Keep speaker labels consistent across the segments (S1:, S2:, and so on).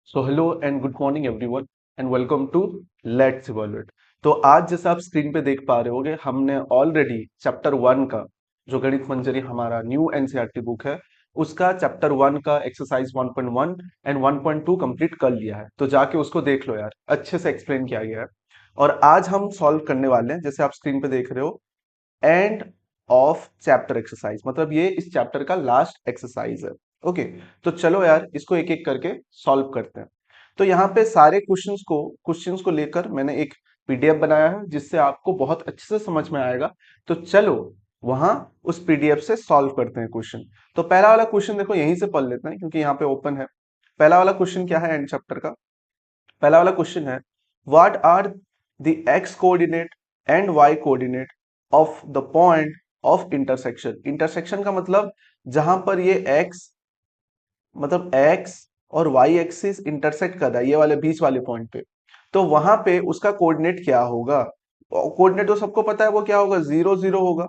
S1: So hello and good morning everyone and welcome to let's evolute. तो आज जैसा आप स्क्रीन पे देख पा रहे होगे, हमने ऑलरेडी चैप्टर 1 का जो गणित मंजरी हमारा न्यू एनसीईआरटी बुक है उसका चैप्टर 1 का एक्सरसाइज 1.1 एंड 1.2 कंप्लीट कर लिया है। तो जाके उसको देख लो यार, अच्छे से एक्सप्लेन किया गया है। और आज हम सॉल्व करने वाले हैं, जैसे आप स्क्रीन पे देख रहे हो, एंड ऑफ चैप्टर एक्सरसाइज, मतलब ये इस चैप्टर का लास्ट एक्सरसाइज है। ओके, तो चलो यार इसको एक एक करके सॉल्व करते हैं। तो यहाँ पे सारे क्वेश्चंस को लेकर मैंने एक पीडीएफ बनाया है जिससे आपको बहुत अच्छे से समझ में आएगा। तो चलो वहां उस पीडीएफ से सॉल्व करते हैं क्वेश्चन। तो पहला वाला क्वेश्चन देखो, यहीं से पढ़ लेते हैं क्योंकि यहाँ पे ओपन है। पहला वाला क्वेश्चन क्या है एंड चैप्टर का? पहला वाला क्वेश्चन है, what are the x coordinate and y coordinate of the point of intersection. Intersection का मतलब जहां पर ये एक्स, मतलब एक्स और वाई एक्सिस इंटरसेक्ट कर रहा है ये वाले बीच वाले पॉइंट पे, तो वहां पे उसका कोऑर्डिनेट क्या होगा? कोऑर्डिनेट तो सबको पता है, वो क्या होगा? 0 0 होगा,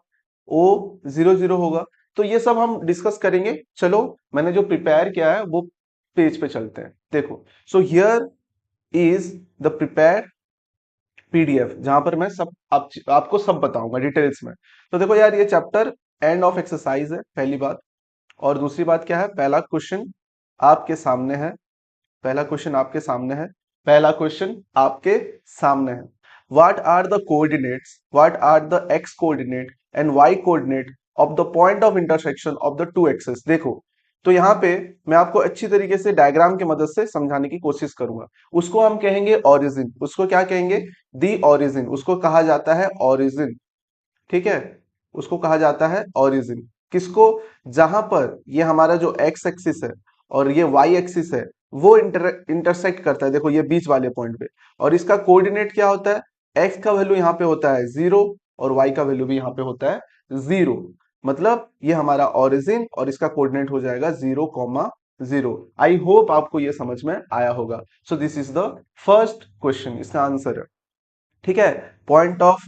S1: ओ 0 0 होगा। तो ये सब हम डिस्कस करेंगे। चलो मैंने जो प्रिपेयर किया है वो पेज पे चलते हैं। देखो, so here is the prepare PDF जहां पर मैं आपको सब बताऊंगा डिटेल्स में। तो देखो यार, ये चैप्टर एंड ऑफ एक्सरसाइज है, पहली बात। और दूसरी बात क्या है, पहला क्वेश्चन आपके सामने है। पहला क्वेश्चन आपके सामने है। पहला क्वेश्चन आपके सामने है। What are the x coordinate and y coordinate of the point of intersection of the two axes. देखो, तो यहाँ पे मैं आपको अच्छी तरीके से डायग्राम की मदद से समझाने की कोशिश करूंगा। उसको हम कहेंगे ओरिजिन। उसको क्या कहेंगे? The origin. उसको कहा जाता है ओरिजिन। ठीक है, उसको कहा जाता है ओरिजिन। किसको? जहां पर ये हमारा जो एक्स एक्सिस है और ये वाई एक्सिस है वो इंटरसेक्ट करता है, देखो ये बीच वाले पॉइंट पे। और इसका कोऑर्डिनेट क्या होता है? एक्स का वैल्यू यहाँ पे होता है 0 और वाई का वैल्यू भी यहाँ पे होता है 0। मतलब ये हमारा ओरिजिन और इसका कोऑर्डिनेट हो जाएगा 0,0। आई होप आपको ये समझ में आया होगा। So this is the first question, इसका आंसर है। ठीक है, पॉइंट ऑफ,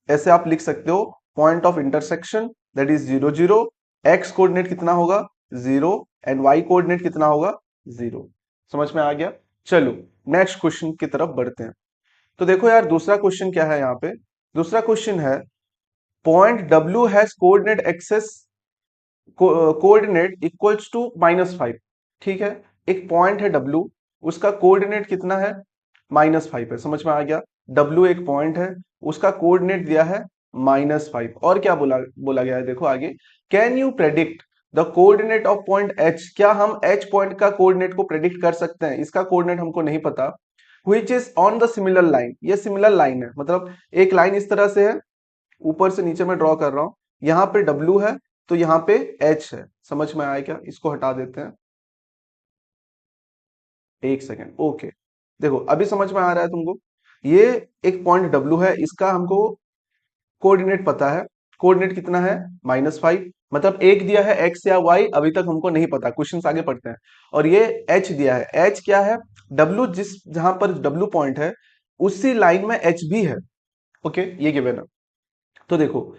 S1: ऐसे आप लिख सकते हो, point of intersection that is 0 0। X coordinate कितना होगा? 0। एंड वाई कोऑर्डिनेट कितना होगा? 0। समझ में आ गया? चलो नेक्स्ट क्वेश्चन की तरफ बढ़ते हैं। तो देखो यार, दूसरा क्वेश्चन क्या है यहाँ पे? दूसरा क्वेश्चन है, point W has coordinate axes coordinate equals to -5। ठीक है, एक पॉइंट है डब्ल्यू, उसका कोऑर्डिनेट कितना है? -5 है। समझ में आ गया? डब्ल्यू एक पॉइंट है, उसका कोऑर्डिनेट दिया है -5। और क्या बोला बोला गया है, देखो आगे, can you predict the coordinate of point H. क्या हम एच पॉइंट का कोऑर्डिनेट को प्रेडिक्ट कर सकते हैं? इसका कोऑर्डिनेट हमको नहीं पता। Which is on the similar line. ये सिमिलर लाइन है, मतलब एक लाइन इस तरह से है, ऊपर से नीचे में ड्रॉ कर रहा हूं। यहाँ पे डब्ल्यू है तो यहाँ पे एच है। समझ में आया क्या? इसको हटा देते हैं, एक सेकेंड। ओके, देखो अभी समझ में आ रहा है तुमको? ये एक पॉइंट डब्ल्यू है, इसका हमको कोऑर्डिनेट पता है। कोऑर्डिनेट कितना है? -5। मतलब एक दिया है एक्स या वाई, अभी तक हमको नहीं पता, क्वेश्चन आगे पढ़ते हैं। और ये एच दिया है। एच क्या है? डब्ल्यू, जिस जहां पर डब्ल्यू पॉइंट है उसी लाइन में एच भी है। ओके, ये गिवन है। तो देखो,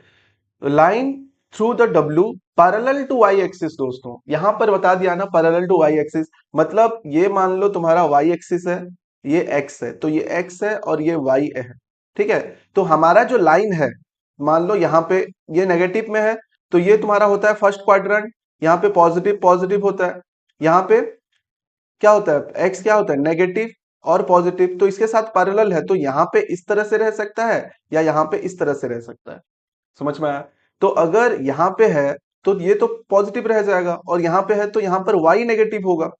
S1: line through the W parallel to y axis. दोस्तों यहां पर बता दिया ना, पैरेलल टू वाई एक्सिस, मतलब ये मान लो तुम्हारा वाई एक्सिस है, ये एक्स है, तो ये एक्स है और ये वाई है। ठीक है, तो हमारा जो लाइन है, मान लो यहाँ पे ये नेगेटिव में है, तो ये तुम्हारा होता है फर्स्ट क्वाड्रेंट। यहाँ पे पॉजिटिव पॉजिटिव होता है, यहाँ पे क्या होता है? एक्स क्या होता है? नेगेटिव और पॉजिटिव। तो इसके साथ पैरेलल है, तो यहाँ पे इस तरह से रह सकता है या यहाँ पे इस तरह से रह सकता है। समझ में आया? तो अगर यहाँ पे है तो ये तो पॉजिटिव रह जाएगा, और यहाँ पे है तो यहाँ पर y नेगेटिव होगा,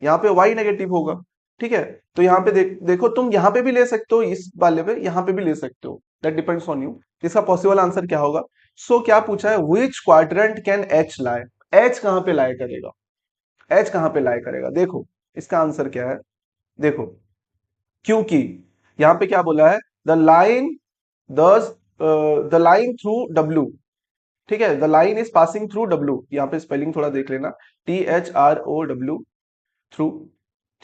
S1: यहाँ पे y नेगेटिव होगा। ठीक है, तो यहाँ पे देखो, तुम यहाँ पे भी ले सकते हो, इस वाले पे यहाँ पे भी ले सकते हो, दैट डिपेंड्स ऑन यू। इसका पॉसिबल आंसर क्या होगा? सो क्या पूछा है? विच quadrant can H lie. H कहाँ पे लाई करेगा? एच कहाँ पे लाई करेगा? देखो इसका आंसर क्या है। देखो, क्योंकि यहाँ पे क्या बोला है? The line the line through W. ठीक है, the line is passing through W. यहाँ पे स्पेलिंग थोड़ा देख लेना, THROW, थ्रू।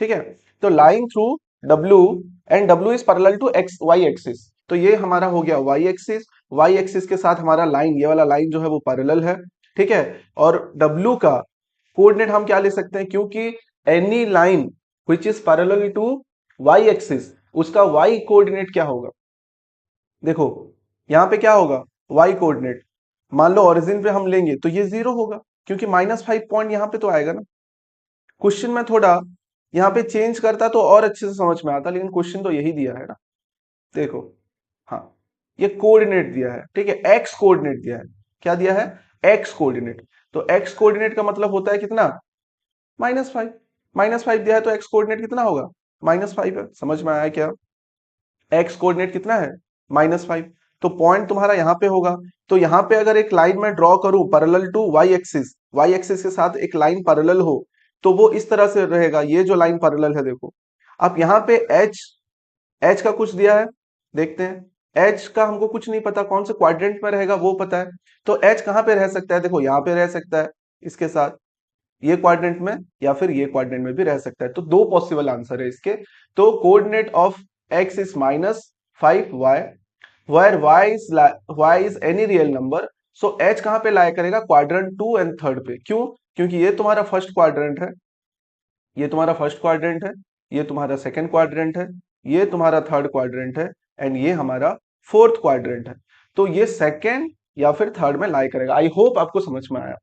S1: ठीक है, तो line through W, and W is parallel to x y axis. तो ये हमारा हो गया वाई एक्सिस। वाई एक्सिस के साथ हमारा लाइन, ये वाला लाइन जो है वो पैरेलल है। ठीक है, और डब्ल्यू का कोऑर्डिनेट हम क्या ले सकते हैं? क्योंकि any line which is parallel to y axis, उसका वाई कोऑर्डिनेट क्या होगा? देखो यहां पे क्या होगा, वाई कोऑर्डिनेट, मान लो ओरिजिन पे हम लेंगे तो ये 0 होगा, क्योंकि -5 पॉइंट यहां पे तो आएगा ना। क्वेश्चन में थोड़ा यहाँ पे चेंज करता तो और अच्छे से समझ में आता, लेकिन क्वेश्चन तो यही दिया है ना। देखो, हाँ, ये कोऑर्डिनेट दिया है, ठीक है, एक्स कोऑर्डिनेट दिया है। क्या दिया है? X coordinate. तो एक्स कोऑर्डिनेट का मतलब होता है कितना? -5। -5 दिया है तो एक्स कोऑर्डिनेट कितना होगा? -5 है। समझ में आया क्या? एक्स कोऑर्डिनेट कितना है? -5। तो पॉइंट तुम्हारा यहाँ पे होगा। तो यहाँ पे अगर एक लाइन में ड्रॉ करूं पैरेलल टू वाई एक्सिस के साथ एक लाइन पैरेलल हो, तो वो इस तरह से रहेगा। ये जो लाइन पैरेलल है, देखो अब यहाँ पे एच, एच का कुछ दिया है, देखते हैं। एच का हमको कुछ नहीं पता, कौन से क्वाड्रेंट में रहेगा वो पता है। तो एच कहाँ पे रह सकता है? देखो यहाँ पे रह सकता है इसके साथ, ये क्वाड्रेंट में, या फिर ये क्वाड्रेंट में भी रह सकता है। तो दो पॉसिबल आंसर है इसके। तो coordinate of x is -5y, where y is any real number, so h कहां पे लाया करेगा? क्वाड्रेंट 2 एंड थर्ड पे। क्यों? क्योंकि ये तुम्हारा फर्स्ट क्वाड्रेंट है, ये तुम्हारा फर्स्ट क्वाड्रेंट है, ये तुम्हारा सेकंड क्वाड्रेंट है, ये तुम्हारा थर्ड क्वाड्रेंट है, एंड ये हमारा फोर्थ क्वाड्रेंट है। तो ये सेकंड या फिर थर्ड में लाई करेगा। आई होप आपको समझ में आया।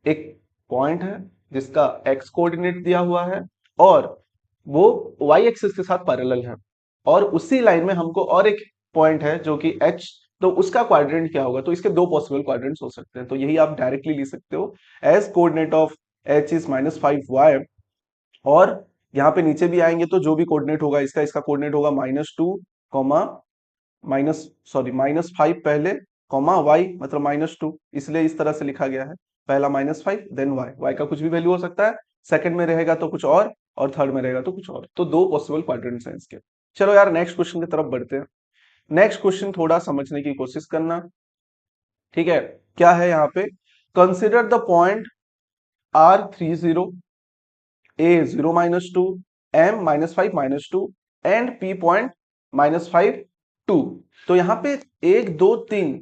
S1: एक पॉइंट है जिसका एक्स कोऑर्डिनेट दिया हुआ है और वो वाई एक्सिस के साथ पैरेलल है, और उसी लाइन में हमको और एक पॉइंट है जो कि एच, तो उसका क्वाड्रेंट क्या होगा? तो इसके दो पॉसिबल क्वाड्रेंट्स हो सकते हैं। तो यही आप डायरेक्टली लिख सकते हो as coordinate of H is -5y। और यहाँ पे नीचे भी आएंगे तो जो भी कोऑर्डिनेट होगा इसका, इसका कोऑर्डिनेट होगा -2 कॉमा -5 पहले, कॉमा y मतलब -2, इसलिए इस तरह से लिखा गया है। पहला -5 देन y का कुछ भी वैल्यू हो सकता है, सेकंड में रहेगा तो कुछ और थर्ड में रहेगा तो कुछ और। तो दो पॉसिबल क्वाड्रेंट्स हैं इसके। चलो यार नेक्स्ट क्वेश्चन की तरफ बढ़ते हैं। नेक्स्ट क्वेश्चन थोड़ा समझने की कोशिश करना, ठीक है। क्या है यहाँ पे? Consider the point R30, A0 -2, M -5 -2 and P point -5 2। तो यहाँ पे 1 2 3,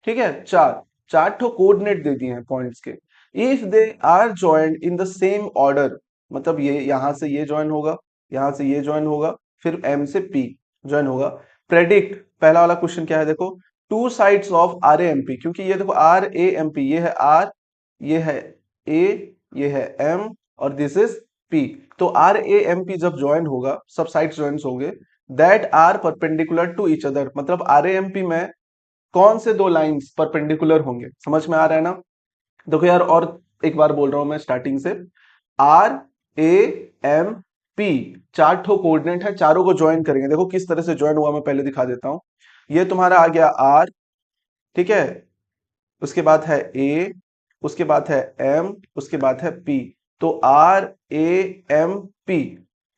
S1: ठीक है, चार ठो कोऑर्डिनेट दे दिए हैं पॉइंट्स के। If they are joined in the same order, मतलब ये यहां से ये जॉइन होगा, यहां से ये जॉइन होगा, फिर M से P जॉइन होगा। प्रेडिक्ट, पहला वाला क्वेश्चन क्या है? देखो, टू साइड्स ऑफ RAMP, क्योंकि ये देखो RAMP, ये है R, ये है A, ये है M, और दिस इज P। तो RAMP जब ज्वाइन होगा, सब साइड्स ज्वाइन होंगे, that are perpendicular to each other, मतलब RAMP में कौन से दो लाइंस परपेंडिकुलर होंगे? समझ में आ रहा है ना? देखो यार, और एक बार बोल रहा हूं मैं स्टार्टिंग से, RAMP चार ठो कोऑर्डिनेट है, चारों को ज्वाइन करेंगे। देखो किस तरह से ज्वाइन हुआ, मैं पहले दिखा देता हूं। ये तुम्हारा आ गया R, ठीक है, उसके बाद है A, उसके बाद है M, उसके बाद है P। तो RAMP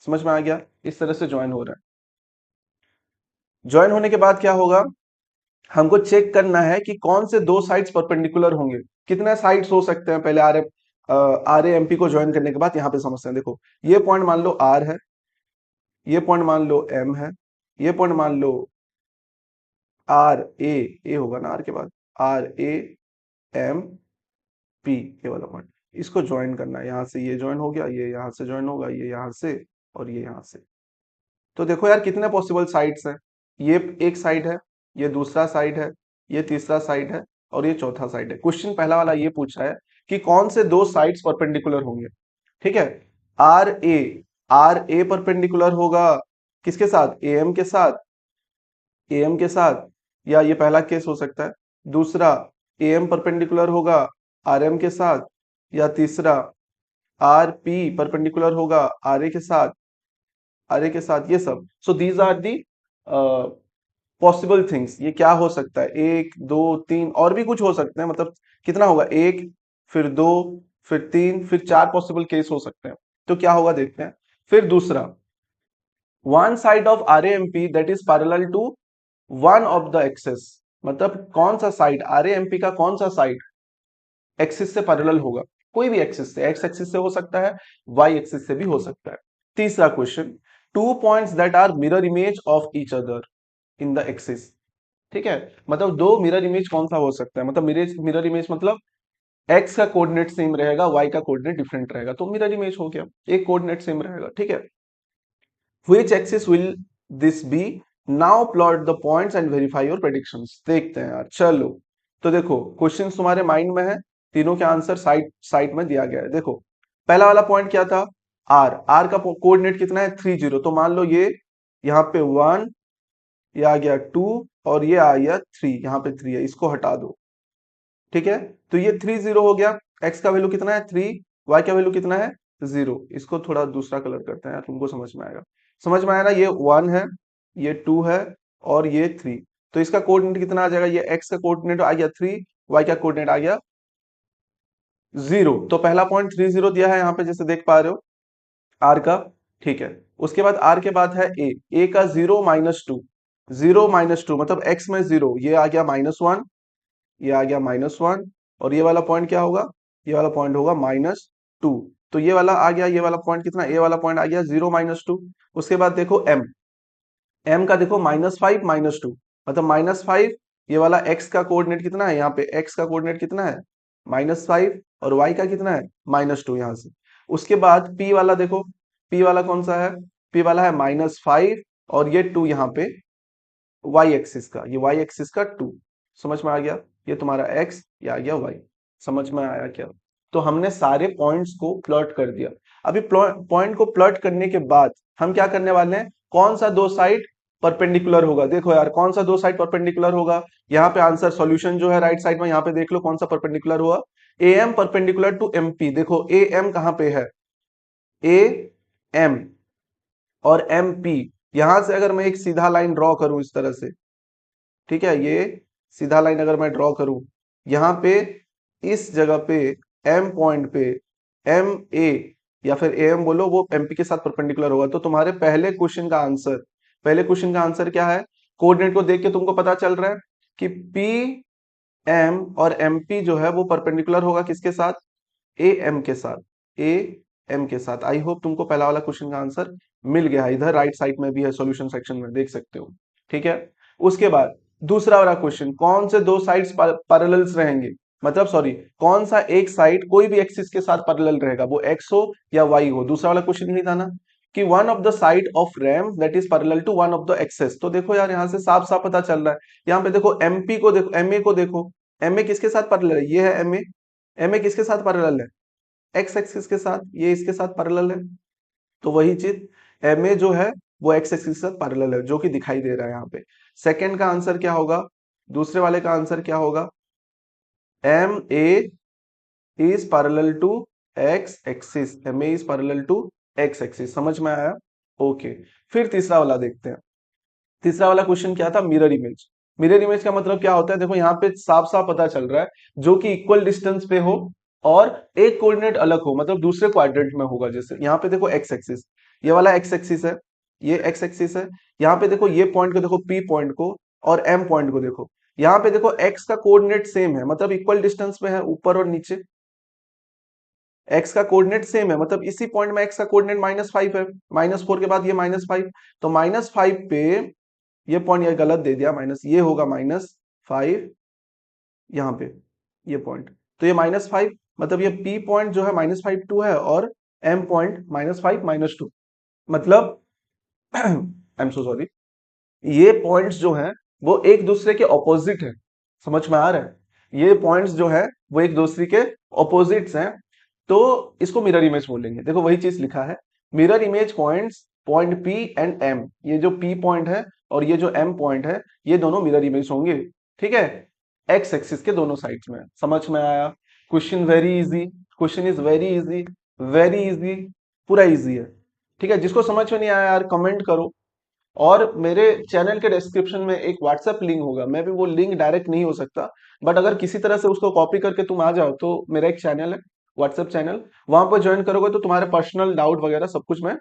S1: समझ में आ गया? इस तरह से ज्वाइन हो रहा है। ज्वाइन होने के बाद क्या होगा? हमको चेक करना है कि कौन से दो साइड्स परपेंडिकुलर होंगे। कितने साइड्स हो सकते हैं? पहले RAMP को ज्वाइन करने के बाद यहाँ पे समझते हैं। देखो, ये पॉइंट मान लो R है, ये पॉइंट मान लो M है, ये पॉइंट मान लो A होगा ना, R के बाद RAMP, ये वाला पॉइंट, इसको ज्वाइन करना है। यहाँ से ये ज्वाइन हो गया, ये यहाँ से ज्वाइन होगा, ये यहाँ से, और ये यहाँ से। तो देखो यार कितने पॉसिबल साइड्स हैं। ये एक साइड है, ये दूसरा साइड है, ये तीसरा साइड है, और ये चौथा साइड है। क्वेश्चन पहला वाला ये पूछा है कि कौन से दो साइड्स परपेंडिकुलर होंगे, ठीक है। आर ए परपेंडिकुलर होगा किसके साथ? AM के साथ, AM के साथ, या ये पहला केस हो सकता है। दूसरा, AM परपेंडिकुलर होगा RM के साथ, या तीसरा RP परपेंडिकुलर होगा RA के साथ, ये सब। So these are the possible things. ये क्या हो सकता है? एक, दो, तीन, और भी कुछ हो सकते हैं। मतलब कितना होगा? एक, फिर दो, फिर तीन, फिर चार पॉसिबल केस हो सकते हैं। तो क्या होगा देखते हैं। फिर दूसरा, one side of RAMP that is parallel to one of the axes, मतलब कौन सा साइड RAMP का, कौन सा साइड एक्सिस से पैरेलल होगा? कोई भी एक्सिस से, एक्स एक्सिस से हो सकता है, वाई एक्सिस से भी हो सकता है। तीसरा question, two points that are mirror image of each other in the axis, ठीक है। मतलब दो मिरर इमेज कौन सा हो सकता है? मतलब मिरर इमेज मतलब एक्स का कोऑर्डिनेट सेम रहेगा, वाई का कोऑर्डिनेट डिफरेंट रहेगा, तो मिरर इमेज हो गया, एक कोऑर्डिनेट सेम रहेगा, ठीक है। Which axis will this be, now plot the points and verify your predictions. देखते हैं यार, चलो। तो देखो क्वेश्चन तुम्हारे माइंड में है, तीनों के आंसर साइड साइड में दिया गया है। देखो पहला वाला पॉइंट क्या था, आर। आर का कोऑर्डिनेट कितना है 30, तो मान लो ये यहाँ पे 1, ये आ गया 2 और ये आ गया 3, यहाँ पे 3 है, इसको हटा दो। ठीक है, तो ये 30 हो गया। एक्स का वैल्यू कितना है 3, वाई का वैल्यू कितना है 0। इसको थोड़ा दूसरा कलर करते हैं यार, तुमको समझ में आएगा। समझ में आया ना, ये 1 है, ये 2 है और ये 3। तो इसका कोऑर्डिनेट कितना आ जाएगा, ये एक्स का कोऑर्डिनेट आ गया 3, वाई का कोऑर्डिनेट आ गया 0। तो पहला पॉइंट 30 दिया है यहाँ पे, जैसे देख पा रहे हो आर का। ठीक है, उसके बाद आर के बाद है ए का 0 - 2, 0 - 2 मतलब एक्स में 0, ये आ गया -1, ये आ गया -1 और ये वाला पॉइंट क्या होगा, ये वाला पॉइंट होगा -2। तो ये वाला आ गया, ये वाला पॉइंट कितना, ए वाला पॉइंट आ गया 0 - 2। उसके बाद देखो एम, एम का देखो -5 -2 मतलब -5। ये वाला एक्स का कोऑर्डिनेट कितना है, यहाँ पे एक्स का कोऑर्डिनेट कितना है -5 और वाई का कितना है -2 यहाँ से। उसके बाद पी वाला देखो, पी वाला कौन सा है, पी वाला है -5 और ये 2 यहाँ पे वाई एक्सिस का, ये वाई एक्सिस का 2। समझ में आ गया, ये तुम्हारा एक्स, ये आ गया वाई। समझ में आया क्या। तो हमने सारे पॉइंट्स को प्लॉट कर दिया। अभी पॉइंट को प्लॉट करने के बाद हम क्या करने वाले हैं, कौन सा दो साइड परपेंडिकुलर होगा। देखो यार कौन सा दो साइड परपेंडिकुलर होगा, यहाँ पे आंसर सॉल्यूशन जो है राइट साइड में, यहाँ पे देख लो कौन सा परपेंडिकुलर हुआ, A M perpendicular to M P. देखो ए एम कहां पे है, ए एम और एम पी। यहां से अगर मैं एक सीधा लाइन ड्रॉ करूं इस तरह से, ठीक है, ये सीधा लाइन अगर मैं ड्रॉ करूं यहाँ पे, इस जगह पे एम पॉइंट पे एम ए या फिर ए एम बोलो, वो एमपी के साथ परपेंडिकुलर होगा। तो तुम्हारे पहले क्वेश्चन का आंसर, पहले क्वेश्चन का आंसर क्या है, कोऑर्डिनेट को देख के तुमको पता चल रहा है कि पी एम और एमपी जो है वो परपेंडिकुलर होगा किसके साथ, ए एम के साथ, ए एम के साथ। आई होप तुमको पहला वाला क्वेश्चन का आंसर मिल गया है, इधर राइट साइड में भी है, सॉल्यूशन सेक्शन में देख सकते हो। ठीक है, उसके बाद दूसरा वाला क्वेश्चन, कौन से दो साइड्स पैरेलल्स रहेंगे, मतलब सॉरी, कौन सा एक साइड कोई भी एक्सिस के साथ पैरेलल रहेगा, वो एक्स हो या वाई हो। दूसरा वाला क्वेश्चन यही था ना कि one of the side of RAM that is parallel to one of the axes. तो देखो यार यहाँ से साफ साफ पता चल रहा है, यहाँ पे देखो एमपी को देखो, एमए को देखो, एमए किसके साथ पैरेलल है, ये है एमए। एमए किसके साथ पैरेलल है, एक्स एक्सिस के साथ, ये इसके साथ पैरेलल है। तो वही चीज एमए जो है वो एक्स एक्सिस के साथ पैरेलल है, जो कि दिखाई दे रहा है यहाँ पे। सेकंड का आंसर क्या होगा, दूसरे वाले का आंसर क्या होगा, M A is parallel to X axis, M A is parallel to X axis. समझ में आया, ओके। फिर तीसरा वाला देखते हैं। तीसरा वाला क्वेश्चन क्या था, मिरर इमेज। मिरर इमेज का मतलब क्या होता है, देखो यहाँ पे साफ साफ पता चल रहा है, जो कि इक्वल डिस्टेंस पे हो और एक कोऑर्डिनेट अलग हो, मतलब दूसरे क्वाड्रेंट में होगा। जैसे यहाँ पे देखो एक्स एक्सिस, ये वाला एक्स एक्सिस है, ये एक्स एक्सिस है। यहाँ पे देखो ये पॉइंट को देखो, पी पॉइंट को और एम पॉइंट को देखो। यहाँ पे देखो एक्स का कोऑर्डिनेट सेम है, मतलब इक्वल डिस्टेंस पे है ऊपर और नीचे। एक्स का कोऑर्डिनेट सेम है, मतलब इसी पॉइंट में एक्स का कोऑर्डिनेट -5 है, -4 के बाद ये -5। तो -5 पे ये पॉइंट, ये गलत दे दिया माइनस, ये होगा -5 यहाँ पे, ये पॉइंट। तो ये -5 मतलब ये पी पॉइंट जो है -5 2 है और एम पॉइंट -5 -2 मतलब आई एम सो सॉरी, ये पॉइंट्स जो हैं वो एक दूसरे के ऑपोजिट है। समझ में आ रहा है, ये पॉइंट्स जो है वो एक दूसरे के ऑपोजिट्स हैं। तो इसको मिरर इमेज बोलेंगे। देखो वही चीज लिखा है, mirror image points, point P and M, ये जो पी पॉइंट है और ये जो एम पॉइंट है, ये दोनों मिरर इमेज होंगे। ठीक है, एक्स एक्सिस के दोनों साइड्स में। समझ में आया, question very easy, question is very easy, very easy, पूरा इजी है। ठीक है, जिसको समझ में नहीं आया यार कमेंट करो। और मेरे चैनल के डिस्क्रिप्शन में एक व्हाट्सएप लिंक होगा, मैं भी वो लिंक डायरेक्ट नहीं हो सकता, बट अगर किसी तरह से उसको कॉपी करके तुम आ जाओ तो मेरा एक चैनल है, व्हाट्सएप चैनल, वहां पर ज्वाइन करोगे तो तुम्हारे पर्सनल डाउट वगैरह सब कुछ मैं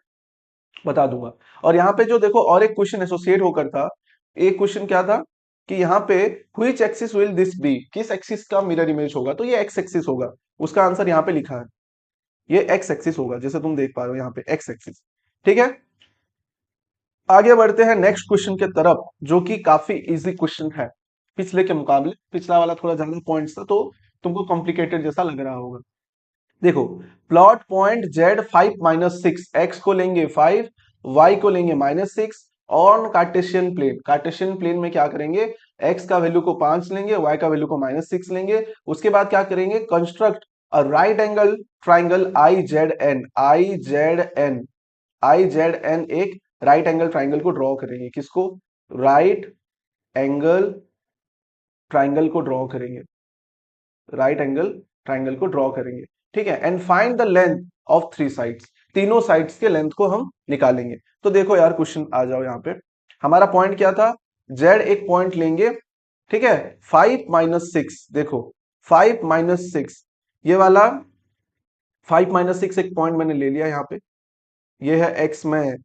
S1: बता दूंगा। और यहाँ पे जो देखो और एक क्वेश्चन एसोसिएट होकर था, एक क्वेश्चन क्या था कि यहाँ पे which axis will this be, किस एक्सिस का मिरर इमेज होगा, तो ये एक्स एक्सिस होगा। उसका आंसर यहाँ पे लिखा है, ये एक्स एक्सिस होगा, जैसे तुम देख पा रहे हो यहाँ पे एक्स एक्सिस। ठीक है, आगे बढ़ते हैं नेक्स्ट क्वेश्चन के तरफ, जो कि काफी इजी क्वेश्चन है पिछले के मुकाबले। पिछला वाला थोड़ा ज्यादा पॉइंट्स था तो तुमको कॉम्प्लिकेटेड जैसा लग रहा होगा। देखो, प्लॉट पॉइंट जेड 5 - 6, एक्स को लेंगे 5 y को लेंगे -6 on Cartesian plane. Cartesian plane में क्या करेंगे, x का वैल्यू को 5 लेंगे, y का वैल्यू को -6 लेंगे। उसके बाद क्या करेंगे, construct a right angle triangle I Z N. I Z N एक राइट एंगल ट्राइंगल को ड्रॉ करेंगे। किसको, राइट एंगल ट्राइंगल को ड्रॉ करेंगे, राइट एंगल ट्राइंगल को ड्रॉ करेंगे। ठीक है, and find the length of three sides. तीनों साइड्स के लेंथ को हम निकालेंगे। तो देखो यार, क्वेश्चन आ जाओ यहाँ पे। हमारा पॉइंट क्या था, जेड एक पॉइंट लेंगे। ठीक है, 5 - 6, देखो 5 - 6, ये वाला 5 - 6 एक पॉइंट मैंने ले लिया यहाँ पे। ये है एक्स में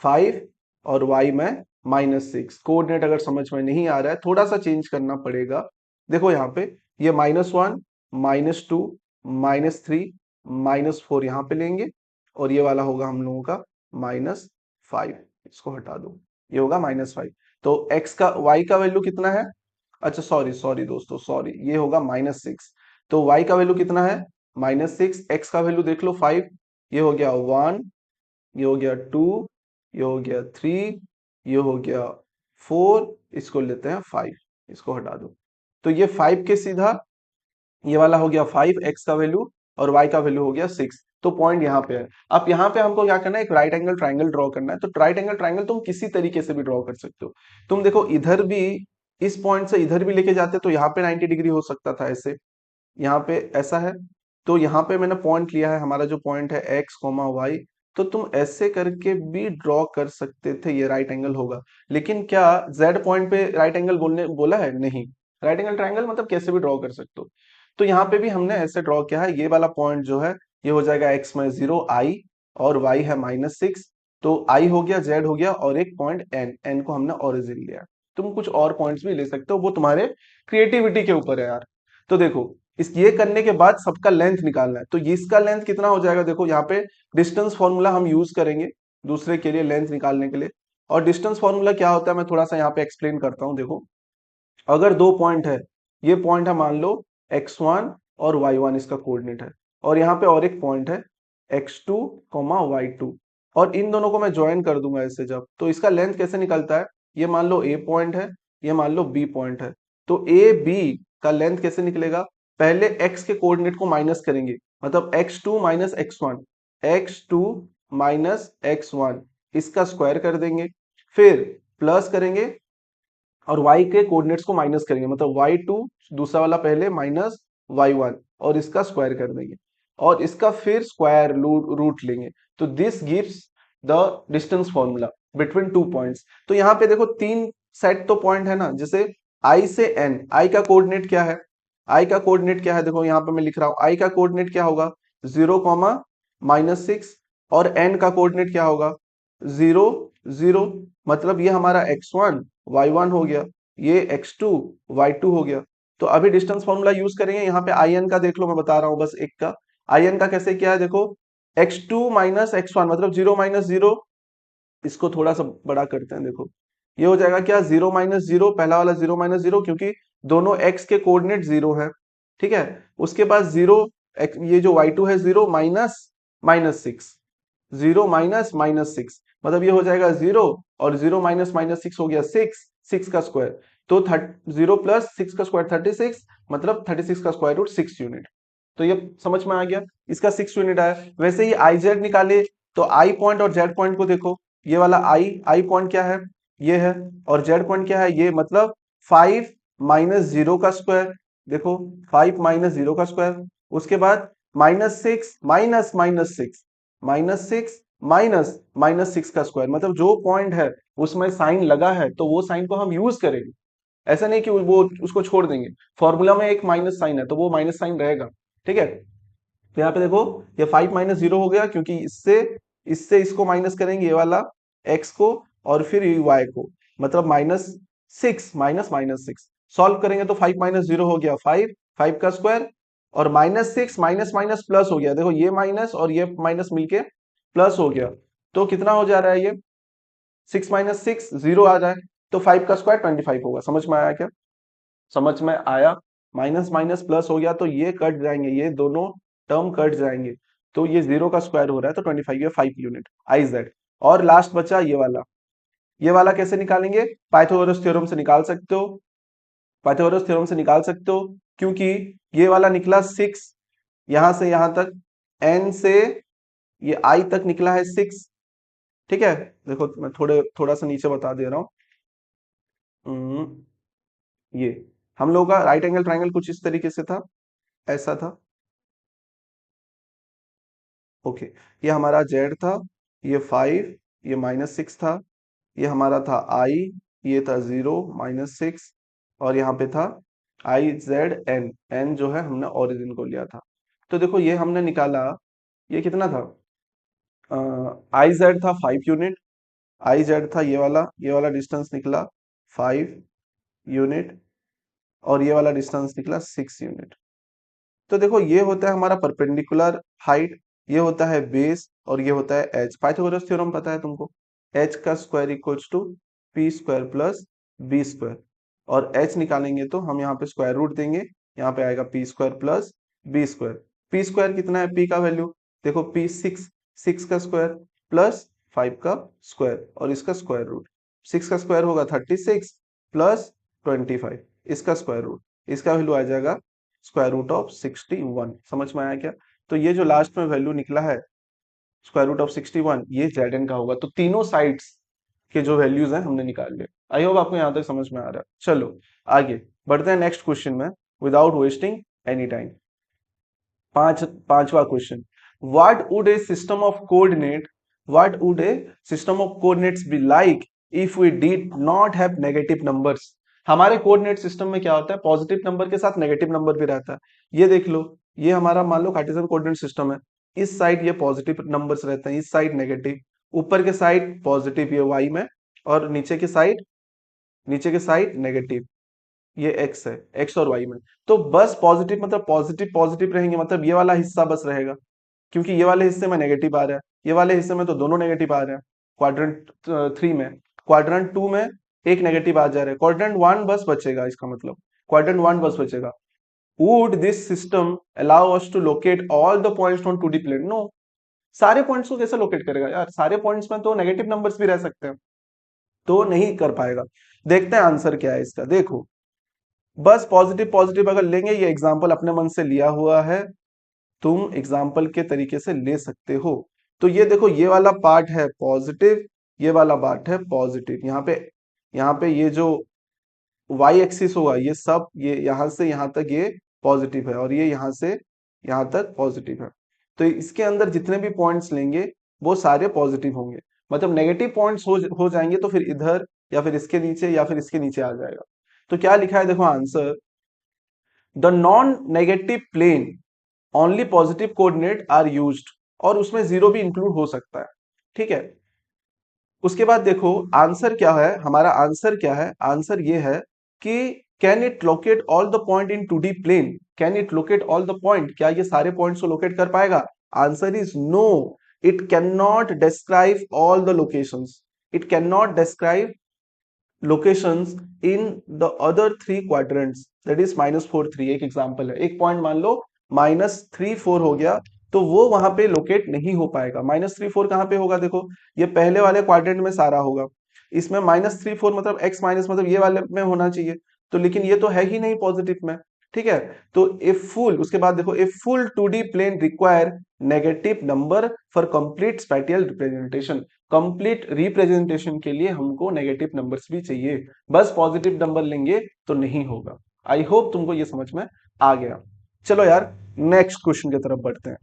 S1: 5 और वाई में -6। कोऑर्डिनेट अगर समझ में नहीं आ रहा है, थोड़ा सा चेंज करना पड़ेगा। देखो यहाँ पे ये -1, -2, -3, -4 यहाँ पे लेंगे, और ये वाला होगा हम लोगों का -5। इसको हटा दो, ये होगा -5। तो x का y का वैल्यू कितना है, अच्छा सॉरी सॉरी दोस्तों, सॉरी, ये होगा -6। तो y का वैल्यू कितना है, -6। x का वैल्यू देख लो 5, ये हो गया 1, ये हो गया 2, ये हो गया 3, ये हो गया 4, इसको लेते हैं 5, इसको हटा दो। तो ये 5 के सीधा ये वाला हो गया 5 x का वैल्यू, और y का वैल्यू हो गया 6। तो पॉइंट यहाँ पे है। अब यहाँ पे हमको क्या करना है, एक राइट एंगल ट्राइंगल ड्रॉ करना है। तो राइट एंगल ट्राइंगल तुम किसी तरीके से भी ड्रॉ कर सकते हो। तुम देखो इधर भी, इस पॉइंट से इधर भी लेके जाते तो यहाँ पे 90 डिग्री हो सकता था ऐसे, यहाँ पे ऐसा है। तो यहाँ पे मैंने पॉइंट लिया है, हमारा जो पॉइंट है x, y। तो तुम ऐसे करके भी ड्रॉ कर सकते थे, ये राइट एंगल होगा। लेकिन क्या z पॉइंट पे राइट एंगल बोला है, नहीं। राइट एंगल ट्राइंगल मतलब कैसे भी ड्रॉ कर सकते हो। तो यहाँ पे भी हमने ऐसे ड्रॉ किया है। ये वाला पॉइंट जो है, ये हो जाएगा x में 0 i, और y है -6। तो i हो गया, z हो गया, और एक पॉइंट n को हमने ओरिजिन लिया। तुम कुछ और पॉइंट्स भी ले सकते हो, वो तुम्हारे क्रिएटिविटी के ऊपर है यार। तो देखो, इस ये करने के बाद सबका लेंथ निकालना है। तो इसका लेंथ कितना हो जाएगा, देखो यहाँ पे डिस्टेंस फॉर्मूला हम यूज करेंगे दूसरे के लिए लेंथ निकालने के लिए। और डिस्टेंस फॉर्मूला क्या होता है, मैं थोड़ा सा यहाँ पे एक्सप्लेन करता हूँ। देखो, अगर दो पॉइंट है, ये पॉइंट है मान लो x1 और y1, इसका कोऑर्डिनेट है। और यहाँ पे और एक पॉइंट है x2, y2, और इन दोनों को मैं ज्वाइन कर दूंगा ऐसे जब, तो इसका लेंथ कैसे निकलता है, ये मान लो a पॉइंट है, ये मान लो b पॉइंट है। तो a b का लेंथ कैसे निकलेगा, पहले x के कोऑर्डिनेट को माइनस करेंगे, मतलब x2 - x1, x2 - x1, इसका स्क्वायर कर देंगे। फिर प्लस करेंगे और y के कोऑर्डिनेट्स को माइनस करेंगे, मतलब y2 दूसरा वाला पहले माइनस y1, और इसका स्क्वायर कर देंगे, और इसका फिर स्क्वायर रूट लेंगे। तो this gives the distance formula between two points. तो यहाँ पे देखो तीन सेट तो पॉइंट है ना, जैसे i से n, i का कोऑर्डिनेट क्या है, i का कोऑर्डिनेट क्या है, देखो यहाँ पे मैं लिख रहा हूँ, i का कोऑर्डिनेट क्या होगा 0, -6, और n का कोऑर्डिनेट क्या होगा 0, 0। मतलब ये हमारा x1 y1 हो गया, ये x2 y2 हो गया। तो अभी डिस्टेंस फॉर्मूला यूज करेंगे। यहाँ पे in का देख लो, मैं बता रहा हूँ बस एक का। in का कैसे किया है, देखो x2 - x1, मतलब 0 - 0, इसको थोड़ा सा बड़ा करते हैं। देखो ये हो जाएगा क्या, 0 - 0, पहला वाला 0 - 0, क्योंकि दोनों x के कोऑर्डिनेट 0 है। ठीक है, उसके बाद 0, ये जो y2 है 0 -6, 0 -6, मतलब ये हो जाएगा 0, और 0 -6 हो गया 6, 6 का स्क्वायर। तो 0 + 6 का स्क्वायर 36, मतलब 36 का स्क्वायर रूट 6 यूनिट। तो ये समझ में आ गया, इसका 6 यूनिट आया। वैसे ही आई जेड निकाले, तो आई पॉइंट और जेड पॉइंट को देखो, ये वाला आई पॉइंट क्या है, ये है, और जेड पॉइंट क्या है, ये, मतलब 5 - 0 का स्क्वायर। देखो 5 - 0 का स्क्वायर, उसके बाद -6 -6, -6 -6 का स्क्वायर, मतलब जो पॉइंट है उसमें साइन लगा है तो वो साइन को हम यूज करेंगे। ऐसा नहीं कि वो उसको छोड़ देंगे। फॉर्मूला में एक माइनस साइन है तो वो माइनस साइन रहेगा। ठीक है, तो यहाँ पे देखो ये 5 - 0 हो गया, क्योंकि इससे इससे इसको माइनस करेंगे, ये वाला x को, और फिर y को, मतलब -6 -6 सॉल्व करेंगे तो 5 - 0 हो गया 5, 5 का स्क्वायर, और -6 माइनस माइनस प्लस हो गया, देखो ये माइनस और ये माइनस मिलके प्लस हो गया। तो कितना हो जा रहा है ये, 6 - 6 0 आ जाए, तो 5 का स्क्वायर 25 होगा। समझ में आया क्या, समझ में आया। माइनस माइनस प्लस हो गया तो ये कट जाएंगे, ये दोनों टर्म कट जाएंगे। तो ये 0 का स्क्वायर हो रहा है, तो 25 है 5 यूनिट, आई जेड। और लास्ट बचा ये वाला कैसे निकालेंगे? पाइथागोरस थ्योरम से निकाल सकते हो, पाइथागोरस थ्योरम से निकाल सकते हो, क्योंकि ये वाला निकला 6, यहां से यहां तक n से ये i तक निकला है 6। ठीक है, देखो मैं थोड़ा सा नीचे बता दे रहा हूँ। ये हम लोगों का राइट एंगल ट्राइंगल कुछ इस तरीके से था, ऐसा था। ओके, ये हमारा z था, ये 5, ये -6 था, ये हमारा था i, ये था 0 -6, और यहाँ पे था i z n, n जो है हमने ओरिजिन को लिया था। तो देखो ये हमने निकाला, ये कितना था? i z था 5 यूनिट, i z था ये वाला डिस्टेंस निकला 5 यूनिट, और ये वाला डिस्टेंस निकला 6 यूनिट। तो देखो ये होता है हमारा परपेंडिकुलर हाइट, ये होता है बेस, और ये होता है एच। पाइथागोरस थ्योरम पता है तुमको, एच का square equals to P square plus B square, और एच निकालेंगे तो हम यहाँ पे स्क्वायर रूट देंगे, यहाँ पे आएगा P square plus B square. P square कितना है? पी का वैल्यू देखो, पी 6, 6 का स्क्वायर प्लस 5 का स्क्वायर, और इसका स्क्वायर रूट। 6 का स्क्वायर होगा 36 प्लस 25, इसका स्क्वायर रूट, इसका वैल्यू आ जाएगा स्क्वायर रूट ऑफ 61। समझ में आया क्या? तो ये जो लास्ट में वैल्यू निकला है स्क्वायर रूट ऑफ 61, ये जेड का होगा। तो तीनों साइड्स के जो वैल्यूज हैं हमने निकाल लिए। आई होप आपको यहां तक समझ में आ रहा है। चलो आगे बढ़ते हैं नेक्स्ट क्वेश्चन में, विदाउट वेस्टिंग एनी टाइम। पांचवा question, what would a system of coordinate what would a system of coordinates be like if we did not have negative numbers? हमारे कोऑर्डिनेट सिस्टम में क्या होता है? पॉजिटिव नंबर के साथ negative number भी रहता है। ये देख लो, ये हमारा मान लो कार्टेशियन कोऑर्डिनेट सिस्टम है, इस साइड ये पॉजिटिव नंबर्स रहते हैं, इस साइड नेगेटिव, ऊपर के साइड पॉजिटिव ये वाई में, और नीचे के साइड नेगेटिव, ये एक्स है, एक्स और वाई में। तो बस पॉजिटिव मतलब पॉजिटिव पॉजिटिव रहेंगे, मतलब ये वाला हिस्सा बस रहेगा, क्योंकि ये वाले हिस्से में नेगेटिव आ रहा है, ये वाले हिस्से में तो दोनों नेगेटिव आ रहे हैं। क्वाड्रेंट 3 में, क्वाड्रेंट 2 में एक नेगेटिव आ जा रहा है, क्वाड्रेंट 1 बस बचेगा, इसका मतलब क्वाड्रेंट 1 बस बचेगा। Would this system allow us to locate all the points on 2D plane? No. सारे पॉइंट्स को कैसे लोकेट करेगा यार? सारे पॉइंट्स में तो नेगेटिव नंबर्स भी रह सकते हैं, तो नहीं कर पाएगा। देखते हैं आंसर क्या है इसका। देखो, बस पॉजिटिव पॉजिटिव अगर लेंगे, ये एग्जांपल अपने मन से लिया हुआ है, तुम एग्जाम्पल के तरीके से ले सकते हो। तो ये देखो, ये वाला पार्ट है पॉजिटिव, ये वाला पार्ट है पॉजिटिव। यहाँ पे ये जो वाई एक्सिस होगा, ये सब ये यहां से यहां तक ये पॉजिटिव है, और ये यहां से यहां तक पॉजिटिव है। तो इसके अंदर जितने भी पॉइंट्स लेंगे वो सारे पॉजिटिव होंगे। मतलब नेगेटिव पॉइंट्स हो जाएंगे तो फिर इधर, या फिर इसके नीचे, या फिर इसके नीचे आ जाएगा। तो क्या लिखा है देखो answer, the non negative plane only positive coordinate are used, और उसमें जीरो भी इंक्लूड हो सकता है। ठीक है, उसके बाद देखो आंसर क्या है, हमारा आंसर क्या है? आंसर ये है कि can it locate all the point in 2D plane? Can it locate all the point? क्या ये सारे पॉइंट्स को लोकेट कर पाएगा? Answer is no, it can not describe all the locations, it can not describe locations in the other 3 quadrants, that is -4 3। एक example है, एक point मान लो -3 4 हो गया, तो वो वहां पे लोकेट नहीं हो पाएगा। -3 4 कहां पे होगा? देखो, ये पहले वाले क्वाड्रेंट में सारा होगा, इसमें -3 4 मतलब x माइनस, मतलब ये वाले में होना चाहिए, तो लेकिन ये तो है ही नहीं पॉजिटिव में। ठीक है, तो ए फुल, उसके बाद देखो, a full 2D plane require negative number for complete spatial representation. Complete representation के लिए हमको नेगेटिव नंबर्स भी चाहिए, बस पॉजिटिव नंबर लेंगे तो नहीं होगा। आई होप तुमको ये समझ में आ गया। चलो यार, नेक्स्ट क्वेश्चन की तरफ बढ़ते हैं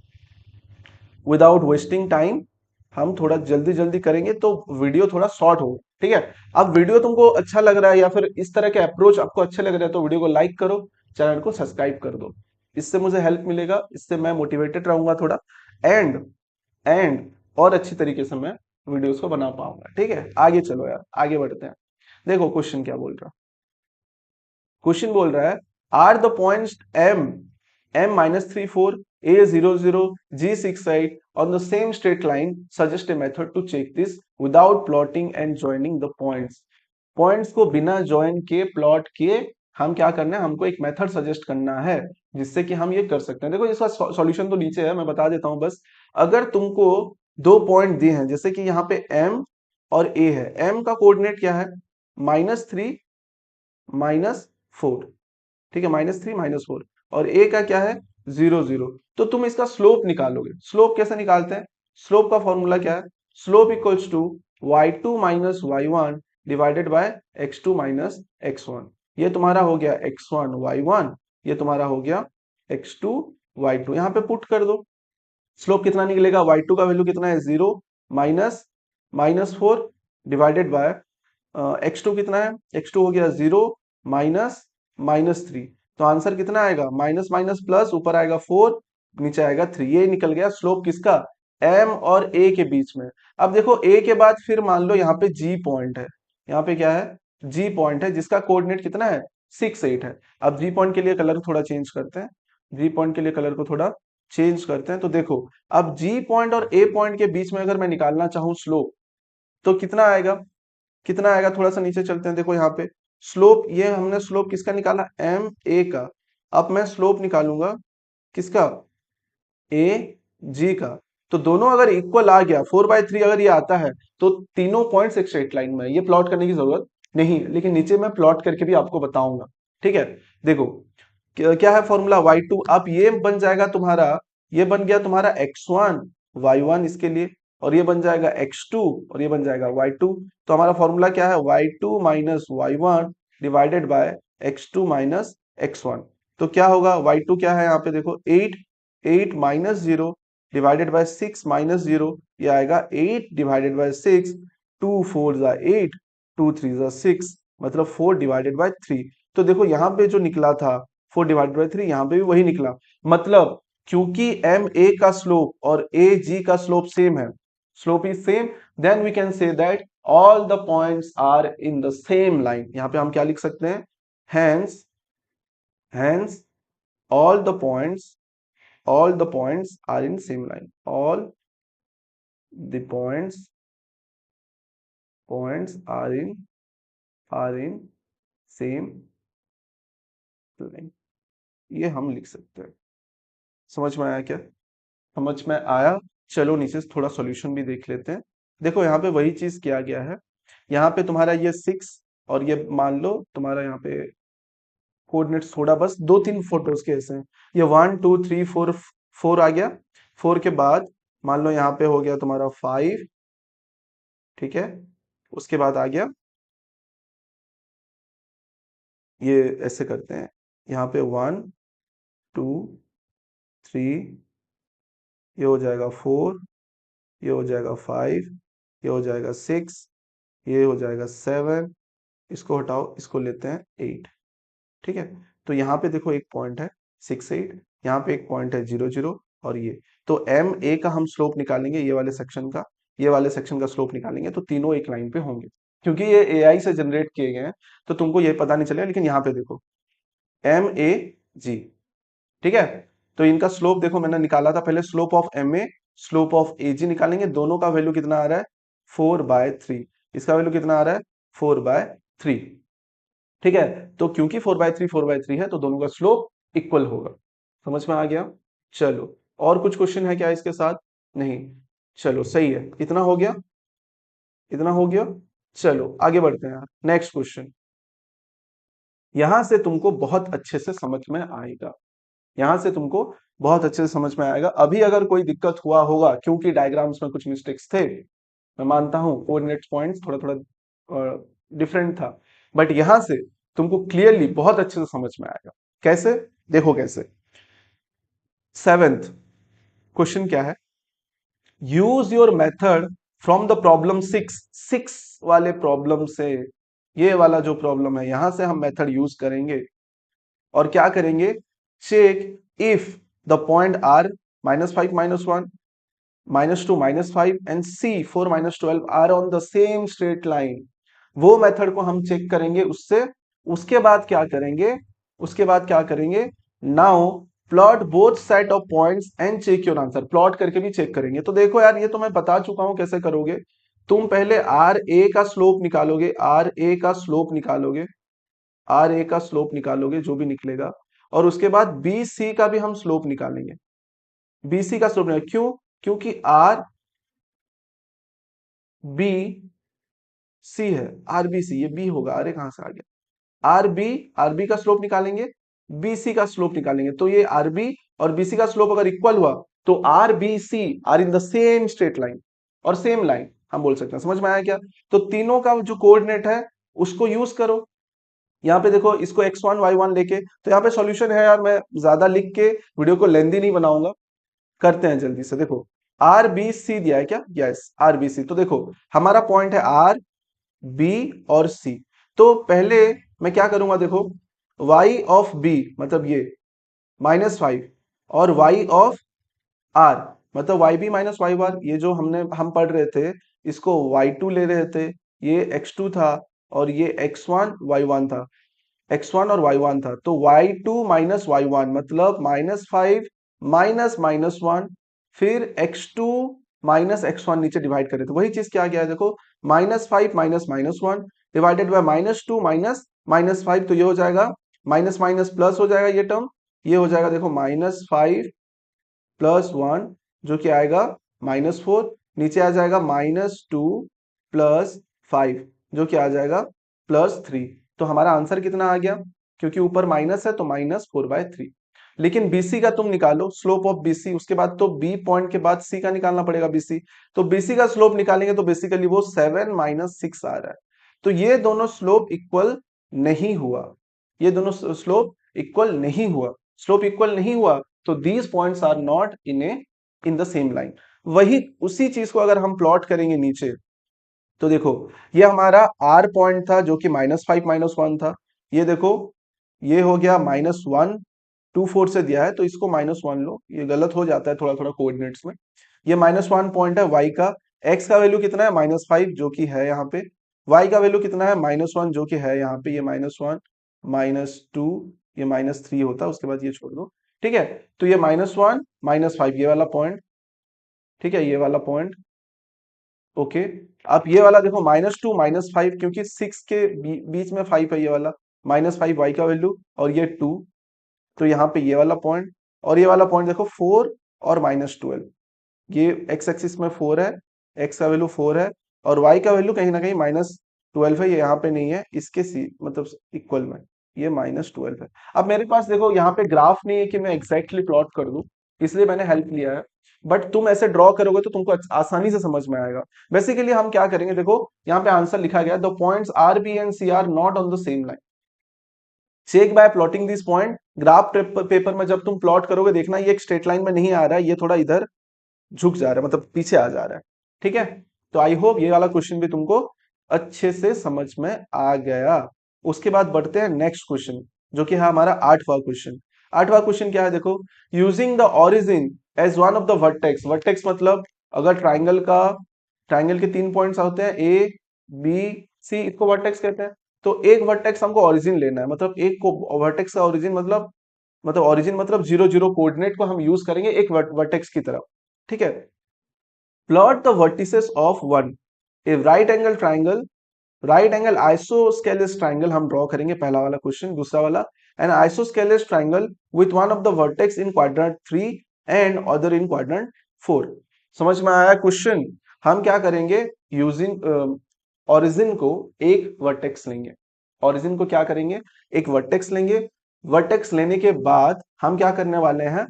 S1: विदाउट वेस्टिंग टाइम। हम थोड़ा जल्दी जल्दी करेंगे तो वीडियो थोड़ा शॉर्ट होगा। ठीक है, अब वीडियो तुमको अच्छा लग रहा है, या फिर इस तरह के अप्रोच आपको अच्छे लग रहे हैं, तो वीडियो को लाइक करो, चैनल को सब्सक्राइब कर दो, इससे मुझे हेल्प मिलेगा, इससे मैं मोटिवेटेड रहूंगा थोड़ा, एंड और अच्छी तरीके से मैं वीडियोस को बना पाऊंगा। ठीक है, आगे चलो यार, आगे बढ़ते हैं। देखो क्वेश्चन क्या बोल रहा है, क्वेश्चन बोल रहा है, are the points m -34 a00 g68 on the same straight line, suggest a method to check this without plotting and joining the points। Points को बिना ज्वाइन के, प्लॉट किए, हम क्या करना है, हमको एक मेथड सजेस्ट करना है जिससे कि हम ये कर सकते हैं। देखो इसका सॉल्यूशन तो नीचे है, मैं बता देता हूं बस। अगर तुमको दो पॉइंट दिए हैं, जैसे कि यहाँ पे M और A है। M का कोऑर्डिनेट क्या है? -3 -4, ठीक है, -3 -4, और A का क्या है? 0 0। तो तुम इसका स्लोप निकालोगे। स्लोप कैसे निकालते हैं? स्लोप का फॉर्मूला क्या है? Slope equals to y2 minus y1 divided by x2 minus x1। ये तुम्हारा हो गया x1 y1, ये तुम्हारा हो गया x2 y2। यहाँ पे पुट कर दो। स्लोप कितना निकलेगा? y2 का वैल्यू कितना है? 0 माइनस -4 डिवाइडेड बाय x2 कितना है? x2 हो गया 0 माइनस -3। तो आंसर कितना आएगा? माइनस माइनस प्लस, ऊपर आएगा 4, नीचे आएगा 3। ये निकल गया स्लोप किसका? m और a के बीच में। अब देखो a के बाद फिर मान लो यहाँ पे g पॉइंट है। यहाँ पे क्या है? g पॉइंट है, जिसका कोऑर्डिनेट कितना है? 6 8 है। अब g पॉइंट के लिए कलर थोड़ा चेंज करते हैं। g पॉइंट के लिए कलर को थोड़ा चेंज करते हैं। तो देखो, अब g पॉइंट और a पॉइंट के बीच में अगर मैं निकालना चाहूँ स्लोप, तो कितना आएगा? कितना आएगा? थोड़ा सा नीचे चलते हैं। देखो यहाँ पे स्लोप, ये हमने स्लोप किसका निकाला? एम ए का। अब मैं स्लोप निकालूंगा किसका? ए जी का। तो दोनों अगर इक्वल आ गया, 4/3 अगर ये आता है, तो तीनों पॉइंट्स एक स्ट्रेट लाइन में है। ये प्लॉट करने की जरूरत नहीं है, लेकिन नीचे मैं प्लॉट करके भी आपको बताऊंगा। ठीक है, देखो क्या है फॉर्मूला? y2। अब ये बन जाएगा तुम्हारा, ये बन गया तुम्हारा x1 y1 इसके लिए, और ये बन जाएगा x2 और ये बन जाएगा y2। तो हमारा फॉर्मूला क्या है? y2 minus y1 divided by x2 minus x1। तो क्या होगा? y2 क्या है यहाँ पे? देखो 8, 8 माइनस 0 डिवाइडेड बाय 6 माइनस 0, ये आएगा 8 डिवाइडेड बाय 6। 2 4 जा 8, 2 3 जा 6, मतलब 4 डिवाइडेड बाय 3। तो देखो यहाँ पे जो निकला था 4 डिवाइडेड बाय 3, यहाँ पे भी वही निकला। मतलब क्योंकि एम ए का स्लोप और ए जी का स्लोप सेम है, slope is same, then we can say that all the points are in the same line. यहाँ पे हम क्या लिख सकते हैं? Hence, hence all the points, all the points are in same line, all the points are in same line। ये हम लिख सकते हैं। समझ में आया क्या? समझ में आया? चलो नीचे से थोड़ा सॉल्यूशन भी देख लेते हैं। देखो यहाँ पे वही चीज किया गया है। यहाँ पे तुम्हारा ये 6, और ये मान लो तुम्हारा यहाँ पे कोऑर्डिनेट्स थोड़ा बस 2 3 फोटोज के ऐसे हैं। ये 1 2 3 4, 4 आ गया। 4 के बाद मान लो यहाँ पे हो गया तुम्हारा 5, ठीक है। उसके बाद आ गया, ये ऐसे करते हैं, यहाँ पे 1 2 3, ये हो जाएगा 4, ये हो जाएगा 5, ये हो जाएगा 6, ये हो जाएगा 7, इसको हटाओ, इसको लेते हैं 8, ठीक है। तो यहाँ पे देखो एक पॉइंट है 6 8, यहाँ पे एक पॉइंट है 0 0, और ये तो एम ए का हम स्लोप निकालेंगे, ये वाले सेक्शन का, ये वाले सेक्शन का स्लोप निकालेंगे, तो तीनों एक लाइन पे होंगे। क्योंकि ये एआई से जनरेट किए गए हैं, तो तुमको ये पता नहीं चलेगा, लेकिन यहाँ पे देखो एम ए जी, ठीक है। तो इनका स्लोप देखो मैंने निकाला था पहले, slope of M A, slope of A G निकालेंगे। दोनों का वैल्यू कितना आ रहा है? 4/3। इसका वैल्यू कितना आ रहा है? 4/3, ठीक है। तो क्योंकि 4/3 है, तो दोनों का स्लोप इक्वल होगा। समझ में आ गया? चलो, और कुछ क्वेश्चन है क्या इसके साथ? नहीं, चलो सही है, इतना हो गया, इतना हो गया। चलो आगे बढ़ते हैं। नेक्स्ट क्वेश्चन, यहां से तुमको बहुत अच्छे से समझ में आएगा, यहां से तुमको बहुत अच्छे से समझ में आएगा। अभी अगर कोई दिक्कत हुआ होगा क्योंकि डायग्राम्स में कुछ मिस्टेक्स थे, मैं मानता हूं कोऑर्डिनेट पॉइंट्स थोड़ा थोड़ा डिफरेंट था, बट यहां से तुमको क्लियरली बहुत अच्छे से समझ में आएगा। कैसे? देखो कैसे। 7th क्वेश्चन क्या है? Use your method from the problem 6। 6 वाले प्रॉब्लम से, ये वाला जो प्रॉब्लम है, यहां से हम मेथड यूज करेंगे और क्या करेंगे? Check if the point are -5 -1 -2 -5 and C 4 -12 are on the same straight line. वो मेथड को हम चेक करेंगे उससे। उसके बाद क्या करेंगे? उसके बाद क्या करेंगे? Now plot both set of points and check your answer. Plot करके भी चेक करेंगे। तो देखो यार, ये तो मैं बता चुका हूं कैसे करोगे। तुम पहले आर ए का स्लोप निकालोगे, आर ए का स्लोप निकालोगे, आर ए का स्लोप निकालोगे, जो भी निकलेगा, और उसके बाद बी सी का भी हम स्लोप निकालेंगे। बीसी का स्लोप निकालेंगे, क्यों? क्योंकि आर बी सी है, आरबीसी, ये बी होगा, अरे कहां से आ गया, आरबी, आरबी का स्लोप निकालेंगे, बीसी का स्लोप निकालेंगे, तो ये आरबी और बीसी का स्लोप अगर इक्वल हुआ तो R B C are in the same straight line और सेम लाइन हम बोल सकते हैं। समझ में आया क्या? तो तीनों का जो कोऑर्डिनेट है उसको यूज करो। यहाँ पे देखो इसको x1 y1 लेके, तो यहाँ पे सॉल्यूशन है यार, मैं ज्यादा लिख के वीडियो को लेंदी नहीं बनाऊंगा, करते हैं जल्दी से। देखो आर बी सी दिया है क्या? Yes, R B C. तो देखो हमारा पॉइंट है आर बी और सी। तो पहले मैं क्या करूंगा, देखो y ऑफ बी मतलब ये -5 और y ऑफ आर मतलब वाई बी माइनस वाई बार, ये जो हम पढ़ रहे थे इसको y2 ले रहे थे, ये x2 था और ये x1 y1 था, x1 और y1 था, तो y2 माइनस y1 मतलब -5 माइनस -1, फिर x2 माइनस x1 नीचे डिवाइड करे तो वही चीज क्या गया है, देखो -5 माइनस -1 डिवाइडेड बाय -2 माइनस -5, तो ये हो जाएगा माइनस माइनस प्लस हो जाएगा, ये टर्म ये हो जाएगा, देखो -5 प्लस 1 जो कि आएगा -4, नीचे आ जाएगा -2 प्लस 5 जो कि आ जाएगा +3। तो हमारा आंसर कितना आ गया, क्योंकि ऊपर माइनस है तो -4/3। लेकिन बीसी का तुम निकालो, स्लोप ऑफ बीसी, उसके बाद तो बी पॉइंट के बाद सी का निकालना पड़ेगा बीसी, तो बीसी का स्लोप निकालेंगे तो बेसिकली वो 7 - 6 आ रहा है। तो ये दोनों स्लोप इक्वल नहीं हुआ, ये दोनों स्लोप इक्वल नहीं हुआ, स्लोप इक्वल नहीं हुआ, तो these points are not in the same line. वही उसी चीज को अगर हम प्लॉट करेंगे नीचे, तो देखो ये हमारा आर पॉइंट था जो कि -5 -1 था, ये देखो ये हो गया -1 2 4 से दिया है तो इसको -1 लो, ये गलत हो जाता है थोड़ा थोड़ा कोऑर्डिनेट्स में। ये -1 पॉइंट है वाई का, एक्स का वैल्यू कितना है -5 जो कि है यहाँ पे, वाई का वैल्यू कितना है -1 जो कि है यहाँ पे, ये -1 -2 ये -3 होता है, उसके बाद ये छोड़ दो, ठीक है। तो ये -1 -5 ये वाला पॉइंट, ठीक है, ये वाला पॉइंट, ओके। अब ये वाला देखो -2 -5 क्योंकि 6 के बीच में 5 है, ये वाला -5 वाई का वैल्यू और ये 2, तो यहाँ पे ये वाला पॉइंट और ये वाला पॉइंट देखो 4 और -12, ये एक्स एक्सिस में 4 है, एक्स का वैल्यू 4 है और वाई का वैल्यू कहीं ना कहीं -12 है, ये यहाँ पे नहीं है, इसके सी मतलब इक्वल में ये -12 है। अब मेरे पास देखो यहाँ पे ग्राफ नहीं है कि मैं एग्जैक्टली प्लॉट कर दूं, इसलिए मैंने हेल्प लिया है, बट तुम ऐसे ड्रॉ करोगे तो तुमको आसानी से समझ में आएगा। बेसिकली हम क्या करेंगे, देखो यहाँ पे आंसर लिखा गया, the points R B and C are not on the same line, check by plotting this point. Graph paper में जब तुम प्लॉट करोगे देखना ये एक स्ट्रेट लाइन में नहीं आ रहा है, ये थोड़ा इधर झुक जा रहा है, मतलब पीछे आ जा रहा है, ठीक है। तो आई होप ये वाला क्वेश्चन भी तुमको अच्छे से समझ में आ गया। उसके बाद बढ़ते हैं नेक्स्ट क्वेश्चन जो कि है हमारा 8वां क्वेश्चन। 8वां क्वेश्चन क्या है, देखो using the origin as one of the vertex, vertex मतलब अगर ट्राइंगल के 3 पॉइंट्स होते हैं ए बी सी, इसको वर्टेक्स कहते हैं। तो एक वर्टेक्स हमको ओरिजिन लेना है, मतलब एक को वर्टेक्स का ओरिजिन मतलब 0 0 कोऑर्डिनेट को हम यूज करेंगे एक वर्टेक्स की तरफ, ठीक है। Plot the vertices of one a right angle triangle, right angle isosceles triangle हम ड्रॉ करेंगे, पहला वाला क्वेश्चन। दूसरा वाला, an isosceles triangle with one of the vertex in quadrant 3 and other in quadrant 4। समझ में आया क्वेश्चन? हम क्या करेंगे, यूजिंग ओरिजिन को एक वर्टेक्स लेंगे, ओरिजिन को क्या करेंगे, एक वर्टेक्स लेंगे। वर्टेक्स लेने के बाद हम क्या करने वाले हैं,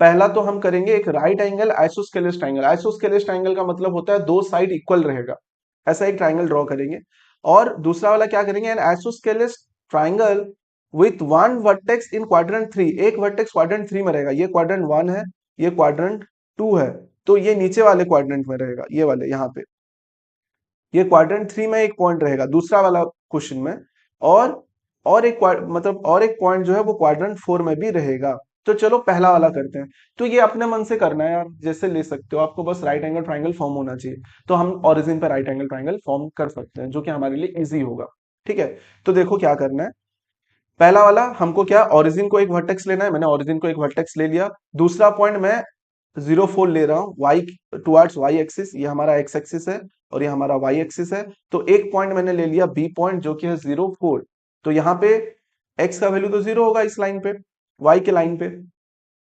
S1: पहला तो हम करेंगे एक right angle isosceles triangle. Isosceles triangle का मतलब होता है दो साइड इक्वल रहेगा, ऐसा एक ट्राइंगल ड्रॉ करेंगे। और दूसरा वाला क्या करेंगे, an isosceles triangle with one vertex in quadrant 3, एक वर्टेक्स क्वाड्रेंट 3 में रहेगा, ये क्वाड्रेंट 1 है, ये क्वाड्रेंट 2 है, तो ये नीचे वाले क्वाड्रेंट में रहेगा, ये वाले यहाँ पे, ये क्वाड्रेंट 3 में एक पॉइंट रहेगा दूसरा वाला क्वेश्चन में, और और एक पॉइंट जो है वो क्वाड्रेंट 4 में भी रहेगा। तो चलो पहला वाला करते हैं। तो ये अपने मन से करना है यार, जैसे ले सकते हो, आपको बस राइट एंगल ट्राइंगल फॉर्म होना चाहिए, तो हम ओरिजिन पे राइट एंगल ट्राइंगल फॉर्म कर सकते हैं जो कि हमारे लिए इजी होगा, ठीक है। तो देखो क्या करना है, पहला वाला हमको क्या, ओरिजिन को एक वर्टेक्स लेना है, मैंने ओरिजिन को एक वर्टेक्स ले लिया। दूसरा पॉइंट मैं 0 4 ले रहा हूँ वाई टुवर्ड्स वाई एक्सिस, ये हमारा एक्स एक्सिस है और ये हमारा वाई एक्सिस है, तो एक पॉइंट मैंने ले लिया बी पॉइंट जो कि है 0 4। तो यहाँ पे एक्स का वैल्यू तो 0 होगा इस लाइन पे, वाई के लाइन पे,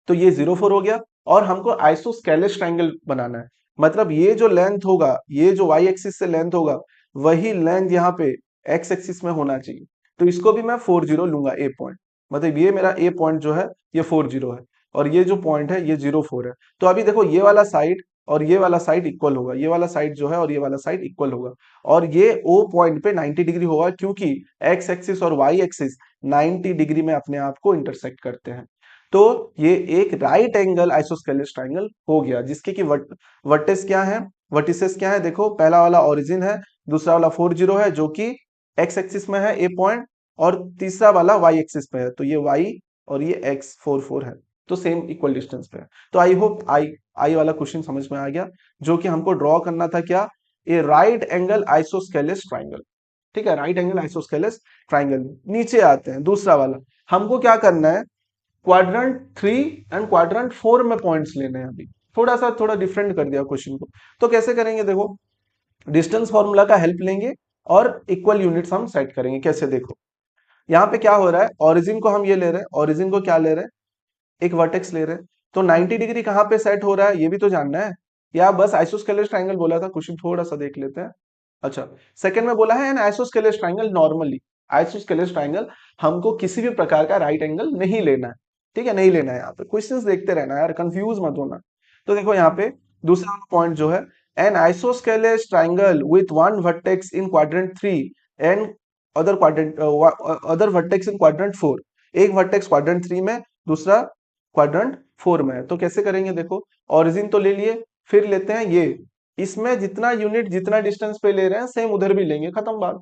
S1: तो ये 0 4 हो गया। और हमको आइसोस्केलेस ट्राइंगल बनाना है, मतलब ये जो लेंथ होगा, ये जो वाई एक्सिस से लेंथ होगा, वही लेंथ यहाँ पे एक्स एक्सिस में होना चाहिए। तो इसको भी मैं 40 लूंगा, ए पॉइंट। मतलब ये मेरा ए पॉइंट जो है ये 40 है, और ये जो पॉइंट है ये 04 है। तो अभी देखो ये वाला साइड और ये वाला साइड इक्वल होगा, ये वाला साइड जो है और ये वाला साइड इक्वल होगा, और ये ओ पॉइंट पे 90 डिग्री होगा, क्योंकि एक्स एक्सिस और वाई एक्सिस 90 डिग्री में अपने आप को इंटरसेक्ट करते हैं। तो ये एक राइट एंगल आइसोस्केलेस ट्राइंगल हो गया, जिसके की वर्टेस क्या है, वर्टिसेस क्या है, देखो पहला वाला ओरिजिन है, दूसरा वाला 40 है जो कि एक्स एक्सिस में है ए पॉइंट, और तीसरा वाला वाई एक्सिस पे है, तो ये वाई और ये एक्स 44 है, तो सेम इक्वल डिस्टेंस पे है। तो आई होप आई वाला क्वेश्चन समझ में आ गया, जो कि हमको ड्रॉ करना था क्या, ए राइट एंगल आइसोस्केलेस ट्राइंगल। ठीक है, राइट एंगल आइसोस्केलेस ट्राइंगल। नीचे आते हैं दूसरा वाला, हमको क्या करना है, क्वाड्रेंट 3 एंड क्वाड्रेंट 4 में पॉइंट्स लेने हैं। अभी थोड़ा डिफरेंट कर दिया क्वेश्चन को। तो कैसे करेंगे, देखो डिस्टेंस फॉर्मूला का हेल्प लेंगे और इक्वल यूनिट्स हम सेट करेंगे। कैसे, देखो यहाँ पे क्या हो रहा है, ओरिजिन को हम ये ले रहे हैं, ओरिजिन को क्या ले रहे हैं, एक वर्टेक्स ले रहे हैं। तो 90 डिग्री कहाँ पे सेट हो रहा है ये भी तो जानना है, या बस आइसोस्केलेस ट्राइंगल बोला था, क्वेश्चन थोड़ा सा देख लेते हैं। अच्छा, सेकंड में बोला है an isosceles triangle normally, isosceles triangle हमको किसी भी प्रकार का राइट एंगल नहीं लेना है। ठीक है, नहीं लेना है, यहाँ पे क्वेश्चंस देखते रहना है यार, कंफ्यूज मत होना। तो देखो यहाँ पे दूसरा पॉइंट जो है, an isosceles triangle with one vertex in quadrant 3 and other vertex in quadrant 4। एक वर्टेक्स क्वाड्रेंट 3 में, दूसरा क्वाड्रेंट 4 में है। तो कैसे करेंगे, देखो ओरिजिन तो ले लिए, फिर लेते हैं ये, इसमें जितना यूनिट जितना डिस्टेंस पे ले रहे हैं सेम उधर भी लेंगे, खत्म बात।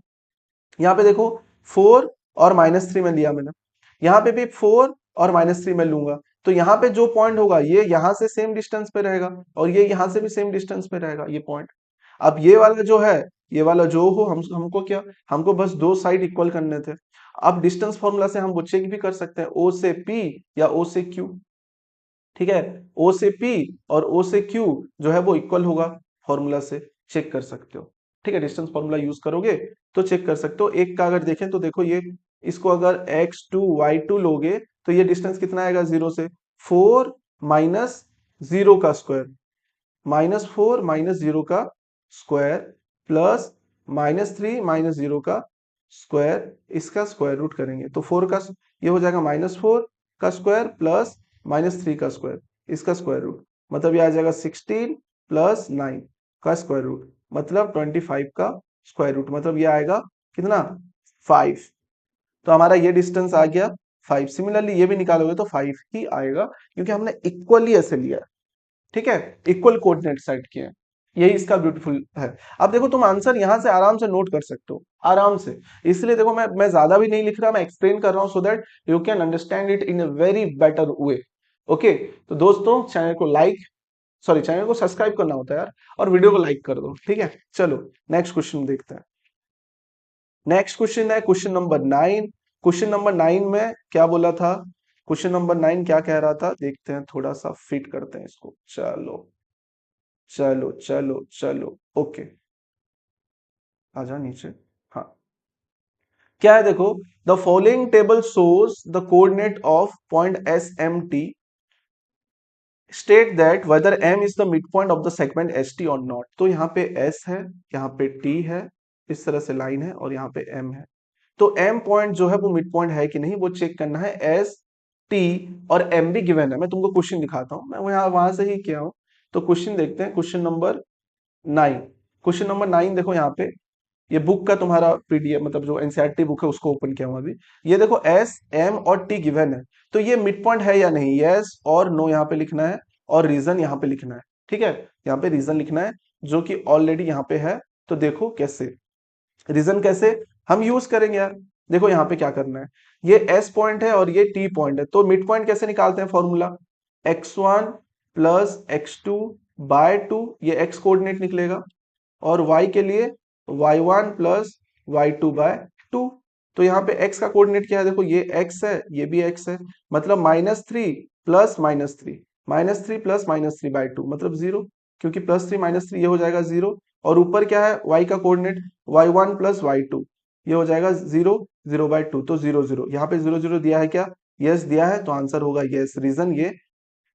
S1: यहाँ पे देखो 4 और -3 में लिया मैंने, यहाँ पे भी 4 और -3 में लूंगा, तो यहाँ पे जो पॉइंट होगा ये यहाँ से सेम डिस्टेंस पे रहेगा, और ये यहाँ से भी सेम डिस्टेंस पे रहेगा ये पॉइंट। अब ये वाला जो है, ये वाला जो हो, हमको क्या, हमको बस दो साइड इक्वल करने थे। अब डिस्टेंस फॉर्मूला से हम वो चेक भी कर सकते हैं, ओ से पी या ओ से क्यू। ठीक है, ओ से पी और ओ से क्यू जो है वो इक्वल होगा, फॉर्मूला से चेक कर सकते हो। ठीक है, डिस्टेंस फॉर्मूला यूज करोगे तो चेक कर सकते हो। एक का अगर देखें तो देखो ये, इसको अगर x2 y2 लोगे तो ये डिस्टेंस कितना आएगा, 0 से 4 माइनस 0 का स्क्वायर, -4 -0 का स्क्वायर प्लस -3 -0 का स्क्वायर, इसका स्क्वायर रूट करेंगे तो 4 का ये हो जाएगा -4 का स्क्वायर प्लस -3 का स्क्वायर, इसका स्क्वायर रूट, मतलब ये आ जाएगा 16 प्लस 9 का स्क्वायर रूट, मतलब 25 का स्क्वायर रूट, मतलब ये आएगा कितना, 5। तो हमारा ये डिस्टेंस आ गया 5। सिमिलरली ये भी निकालोगे तो 5 ही आएगा, क्योंकि हमने इक्वली ऐसे लिया। ठीक है, इक्वल कोऑर्डिनेट सेट किए हैं, यही इसका ब्यूटीफुल है। अब देखो तुम आंसर यहां से आराम से नोट कर सकते हो, आराम से। इसलिए देखो मैं ज्यादा भी नहीं लिख रहा, मैं एक्सप्लेन कर रहा हूं, so that you can understand it in a very better way. Okay, तो दोस्तों चैनल को लाइक, सॉरी चैनल को सब्सक्राइब करना होता है यार, और वीडियो को लाइक कर दो। ठीक है, चलो नेक्स्ट क्वेश्चन देखते हैं। नेक्स्ट क्वेश्चन है क्वेश्चन नंबर 9। क्वेश्चन नंबर 9 में क्या बोला था, क्वेश्चन नंबर 9 क्या कह रहा था, देखते हैं, थोड़ा सा फिट करते हैं इसको। चलो चलो चलो चलो, ओके, आजा नीचे। हाँ, क्या है देखो, the following table shows the coordinate of point S M T, state that whether M is the mid point of the segment S T or not. तो यहाँ पे एस है, यहाँ पे टी है, इस तरह से लाइन है, और यहाँ पे एम है। तो एम पॉइंट जो है वो मिड पॉइंट है कि नहीं वो चेक करना है। एस टी और एम भी गिवन है, मैं तुमको क्वेश्चन दिखाता हूँ, मैं वहां से ही किया हूँ। तो क्वेश्चन देखते हैं, क्वेश्चन नंबर 9। क्वेश्चन नंबर 9 देखो यहाँ पे, ये बुक का तुम्हारा पीडीएफ, मतलब जो एनसीईआरटी बुक है उसको ओपन किया हुआ अभी। ये देखो एस एम और टी गिवन है, तो ये मिड पॉइंट है या नहीं, यस और नो यहाँ पे लिखना है, और रीजन यहाँ पे लिखना है। ठीक है, यहाँ पे रीजन लिखना है, जो कि ऑलरेडी यहाँ पे है। तो देखो कैसे, रीजन कैसे हम यूज करेंगे यार, देखो यहाँ पे क्या करना है, ये एस पॉइंट है और ये टी पॉइंट है, तो मिड पॉइंट कैसे निकालते हैं, formula x1 plus x2 bye 2, ये x कोऑर्डिनेट निकलेगा, और y के लिए y1 प्लस y2 बाय 2। तो यहाँ पे x का कोऑर्डिनेट क्या है, देखो ये x है, ये भी x है, मतलब -3 प्लस -3, -3 प्लस -3 बाय 2 मतलब 0, क्योंकि +3 -3 ये हो जाएगा 0। और ऊपर क्या है, y का कोऑर्डिनेट y1 प्लस y2, ये हो जाएगा 0 0 बाय 2, तो 0 0, यहाँ पे 0 0 दिया है क्या, यस दिया है, तो आंसर होगा यस, रीजन ये।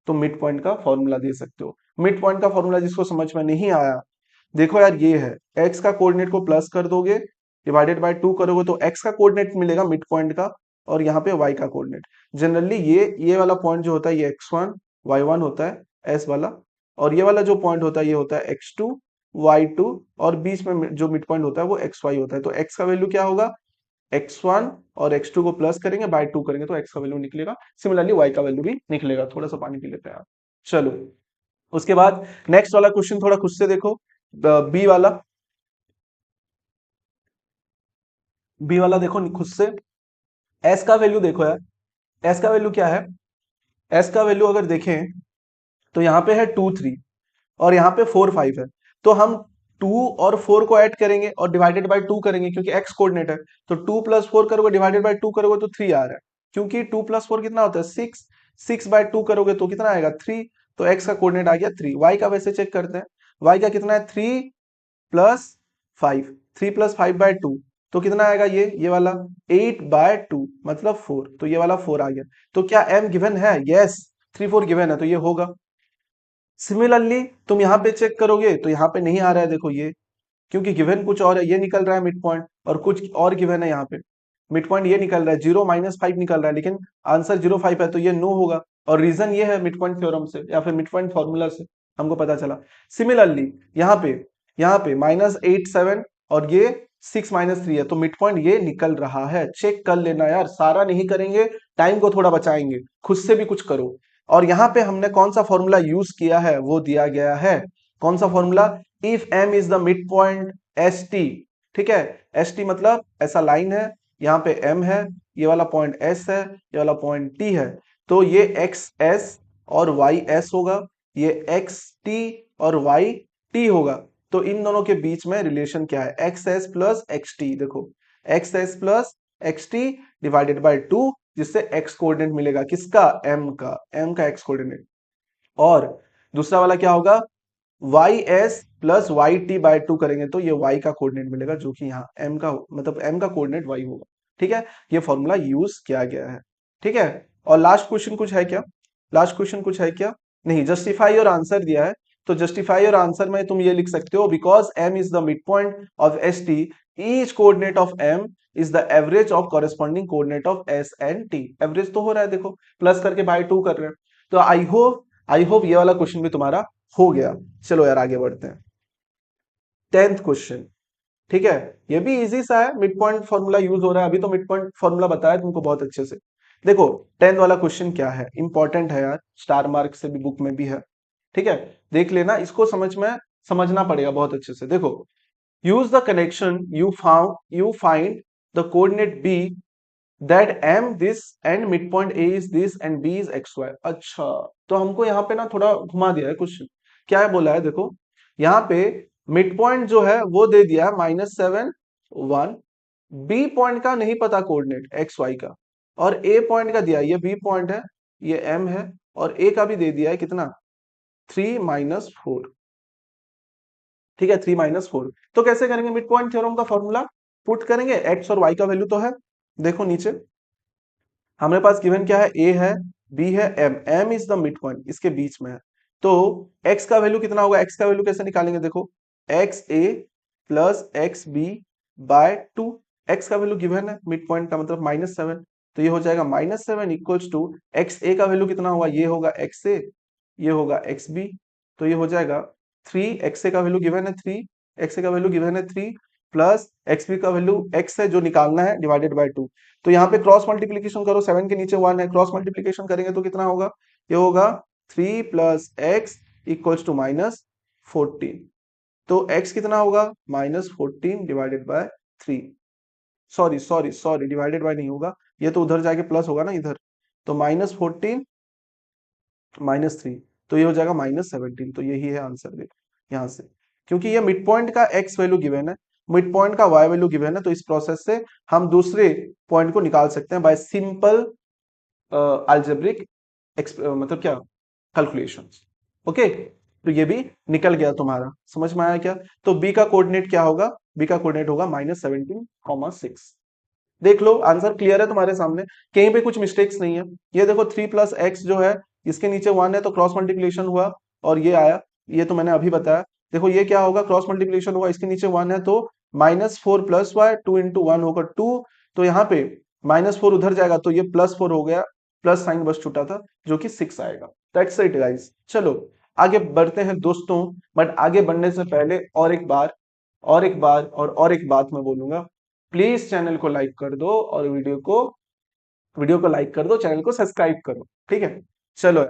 S1: तो मिड पॉइंट का फॉर्मूला दे सकते हो। मिड पॉइंट का फॉर्मूला जिसको समझ में नहीं आया, देखो यार ये है, x का कोऑर्डिनेट को प्लस कर दोगे, डिवाइडेड बाय 2 करोगे तो x का कोऑर्डिनेट मिलेगा मिड पॉइंट का, और यहाँ पे y का कोऑर्डिनेट। जनरली ये वाला पॉइंट जो होता है ये x1 y1 होता है s वाला, और ये वाला जो पॉइंट होता है ये होता है x2 y2, और बीच में जो मिड पॉइंट होता है वो xy होता है। तो x का वैल्यू क्या होगा, x1 और x2 को प्लस करेंगे बाय 2 करेंगे तो x का वैल्यू निकलेगा, सिमिलरली y का वैल्यू भी निकलेगा। थोड़ा सा पानी पी लेते हैं आप। चलो उसके बाद नेक्स्ट वाला क्वेश्चन थोड़ा खुद से देखो, बी वाला, बी वाला देखो खुद से। एस का वैल्यू देखो यार, एस का वैल्यू क्या है, एस का वैल्यू अगर देखें तो यहाँ पे है 2 3 और यहाँ पे 4 5 है। तो हम 2 और 4 को ऐड करेंगे और डिवाइडेड बाय 2 करेंगे क्योंकि एक्स कोऑर्डिनेट है। तो 2 + 4 करोगे डिवाइडेड बाय 2 करोगे तो 3 आ रहा है, क्योंकि 2 + 4 कितना होता है 6, 6/2 करोगे तो कितना आएगा 3। तो एक्स का कोऑर्डिनेट आ गया 3। वाई का वैसे चेक करते हैं, वाई का कितना है 3 + 5, 3 + 5/2 तो कितना आएगा ये वाला 8/2 मतलब 4, तो ये वाला 4 आ गया। तो क्या m गिवन है, यस 3 4 गिवन है तो ये होगा। सिमिलरली तुम यहाँ पे चेक करोगे तो यहाँ पे नहीं आ रहा है, देखो ये, क्योंकि गिवन कुछ और है, ये निकल रहा है मिड पॉइंट और कुछ और गिवन है यहाँ पे। मिड पॉइंट ये निकल रहा है 0 - 5 निकल रहा है, लेकिन आंसर 0 5 है तो ये नो होगा। और रीजन ये है मिड पॉइंट थ्योरम से या फिर मिड पॉइंट फॉर्मूला से हमको पता चला। सिमिलरली यहाँ पे -8 7 और ये 6 - 3 है, तो मिड पॉइंट ये निकल रहा है। चेक कर लेना यार, सारा नहीं करेंगे, टाइम को थोड़ा बचाएंगे, खुद से भी कुछ करो। और यहाँ पे हमने कौन सा फॉर्मूला यूज किया है वो दिया गया है, कौन सा formula, if m is the mid point S T, ठीक है, एस टी मतलब ऐसा लाइन है, यहाँ पे m है, ये वाला पॉइंट s है, ये वाला पॉइंट t है, तो ये एक्स एस और वाई एस होगा, ये एक्स टी और वाई टी होगा। तो इन दोनों के बीच में रिलेशन क्या है, x s plus x t, देखो x s plus x t divided by 2, जिससे एक्स कोऑर्डिनेट मिलेगा किसका, m का एक्स कोऑर्डिनेट। और दूसरा वाला क्या होगा, Y S plus Y T by 2 करेंगे तो ये y का कोऑर्डिनेट मिलेगा, जो कि यहाँ m का मतलब m का कोऑर्डिनेट y होगा। ठीक है, ये फॉर्मूला यूज किया गया है। ठीक है, और लास्ट क्वेश्चन कुछ है क्या, लास्ट क्वेश्चन कुछ है क्या, नहीं, जस्टिफाई और आंसर दिया है। तो जस्टिफाई और आंसर में तुम ये लिख सकते हो, because m is the mid point of S T, each coordinate of m is the average of corresponding coordinate of s and t। Average तो हो रहा है, देखो प्लस करके बाय 2 कर रहे हैं। तो आई होप ये वाला क्वेश्चन भी तुम्हारा हो गया। चलो यार आगे बढ़ते हैं, 10th क्वेश्चन। ठीक है, ये भी इजी सा है, मिड पॉइंट फॉर्मूला यूज हो रहा है, अभी तो मिड पॉइंट फॉर्मूला बताया तुमको बहुत अच्छे से। देखो 10th वाला क्वेश्चन क्या है, इंपॉर्टेंट है यार, स्टार मार्क से भी बुक में भी है। ठीक है, देख लेना, इसको समझना पड़ेगा बहुत अच्छे से। देखो, use the connection you find the coordinate B that m this end mid point a is this end b is xy। अच्छा, तो हमको यहाँ पे ना थोड़ा घुमा दिया है क्वेश्चन। क्या है बोला है, देखो यहाँ पे मिड पॉइंट जो है वो दे दिया है -7 1, बी पॉइंट का नहीं पता कोऑर्डिनेट एक्स वाई का, और ए पॉइंट का दिया है, ये बी पॉइंट है, ये m है, और ए का भी दे दिया है कितना 3 - 4। ठीक है, 3 - 4। तो कैसे करेंगे, मिड पॉइंट थ्योरम का फॉर्मूला पुट करेंगे, एक्स और वाई का वैल्यू तो है, देखो नीचे हमारे पास गिवन क्या है, ए है, बी है, m is the mid point, इसके बीच में है। तो x का वैल्यू कितना होगा, x का वैल्यू कैसे निकालेंगे, देखो x a plus x b by 2, x का वैल्यू गिवन है, मिड पॉइंट का मतलब -7, तो ये हो जाएगा -7 इक्वल्स टू एक्स ए का वैल्यू कितना होगा, ये होगा एक्स ए, ये होगा एक्स बी, तो ये हो जाएगा 3, एक्स ए का वैल्यू गिवन है 3, एक्स ए का वैल्यू गिवन है 3 प्लस एक्स बी का वैल्यू एक्स है जो निकालना है डिवाइडेड बाय 2। तो यहाँ पे क्रॉस मल्टीप्लीकेशन करो, 7 के नीचे 1 है, क्रॉस मल्टीप्लीकेशन करेंगे तो कितना होगा, ये होगा 3 + x इक्वल्स टू -14। तो x कितना होगा, -14 divided by 3, sorry divided by नहीं होगा, ये तो उधर जाके प्लस होगा ना इधर, तो -14 -3, तो ये हो जाएगा -17। तो यही है आंसर, देखो यहाँ से, क्योंकि ये मिड पॉइंट का x वैल्यू गिवन है, मिड पॉइंट का y वैल्यू गिवन है, तो इस प्रोसेस से हम दूसरे पॉइंट को निकाल सकते हैं बाय सिंपल अलजेब्रिक मतलब क्या, कैलकुलेशंस। ओके, तो ये भी निकल गया तुम्हारा, समझ में आया क्या। तो b का कोऑर्डिनेट क्या होगा, b का कोऑर्डिनेट होगा -17,6। देख लो आंसर क्लियर है तुम्हारे सामने, कहीं पे कुछ मिस्टेक्स नहीं है। ये देखो 3 + x जो है, इसके नीचे 1 है तो क्रॉस मल्टीप्लिकेशन हुआ, और ये आया, ये तो मैंने अभी बताया। देखो ये क्या होगा, क्रॉस मल्टीप्लीकेशन होगा, इसके नीचे 1 है तो -4 + y, 2 × 1 होगा 2, तो यहाँ पे -4 उधर जाएगा तो ये +4 हो गया, प्लस साइन बस छूटा था जो कि 6 आएगा। That's it guys. चलो आगे बढ़ते हैं दोस्तों, बट आगे बढ़ने से पहले और एक बात मैं बोलूंगा, प्लीज चैनल को लाइक कर दो और वीडियो को लाइक कर दो, चैनल को सब्सक्राइब करो, ठीक है। चलो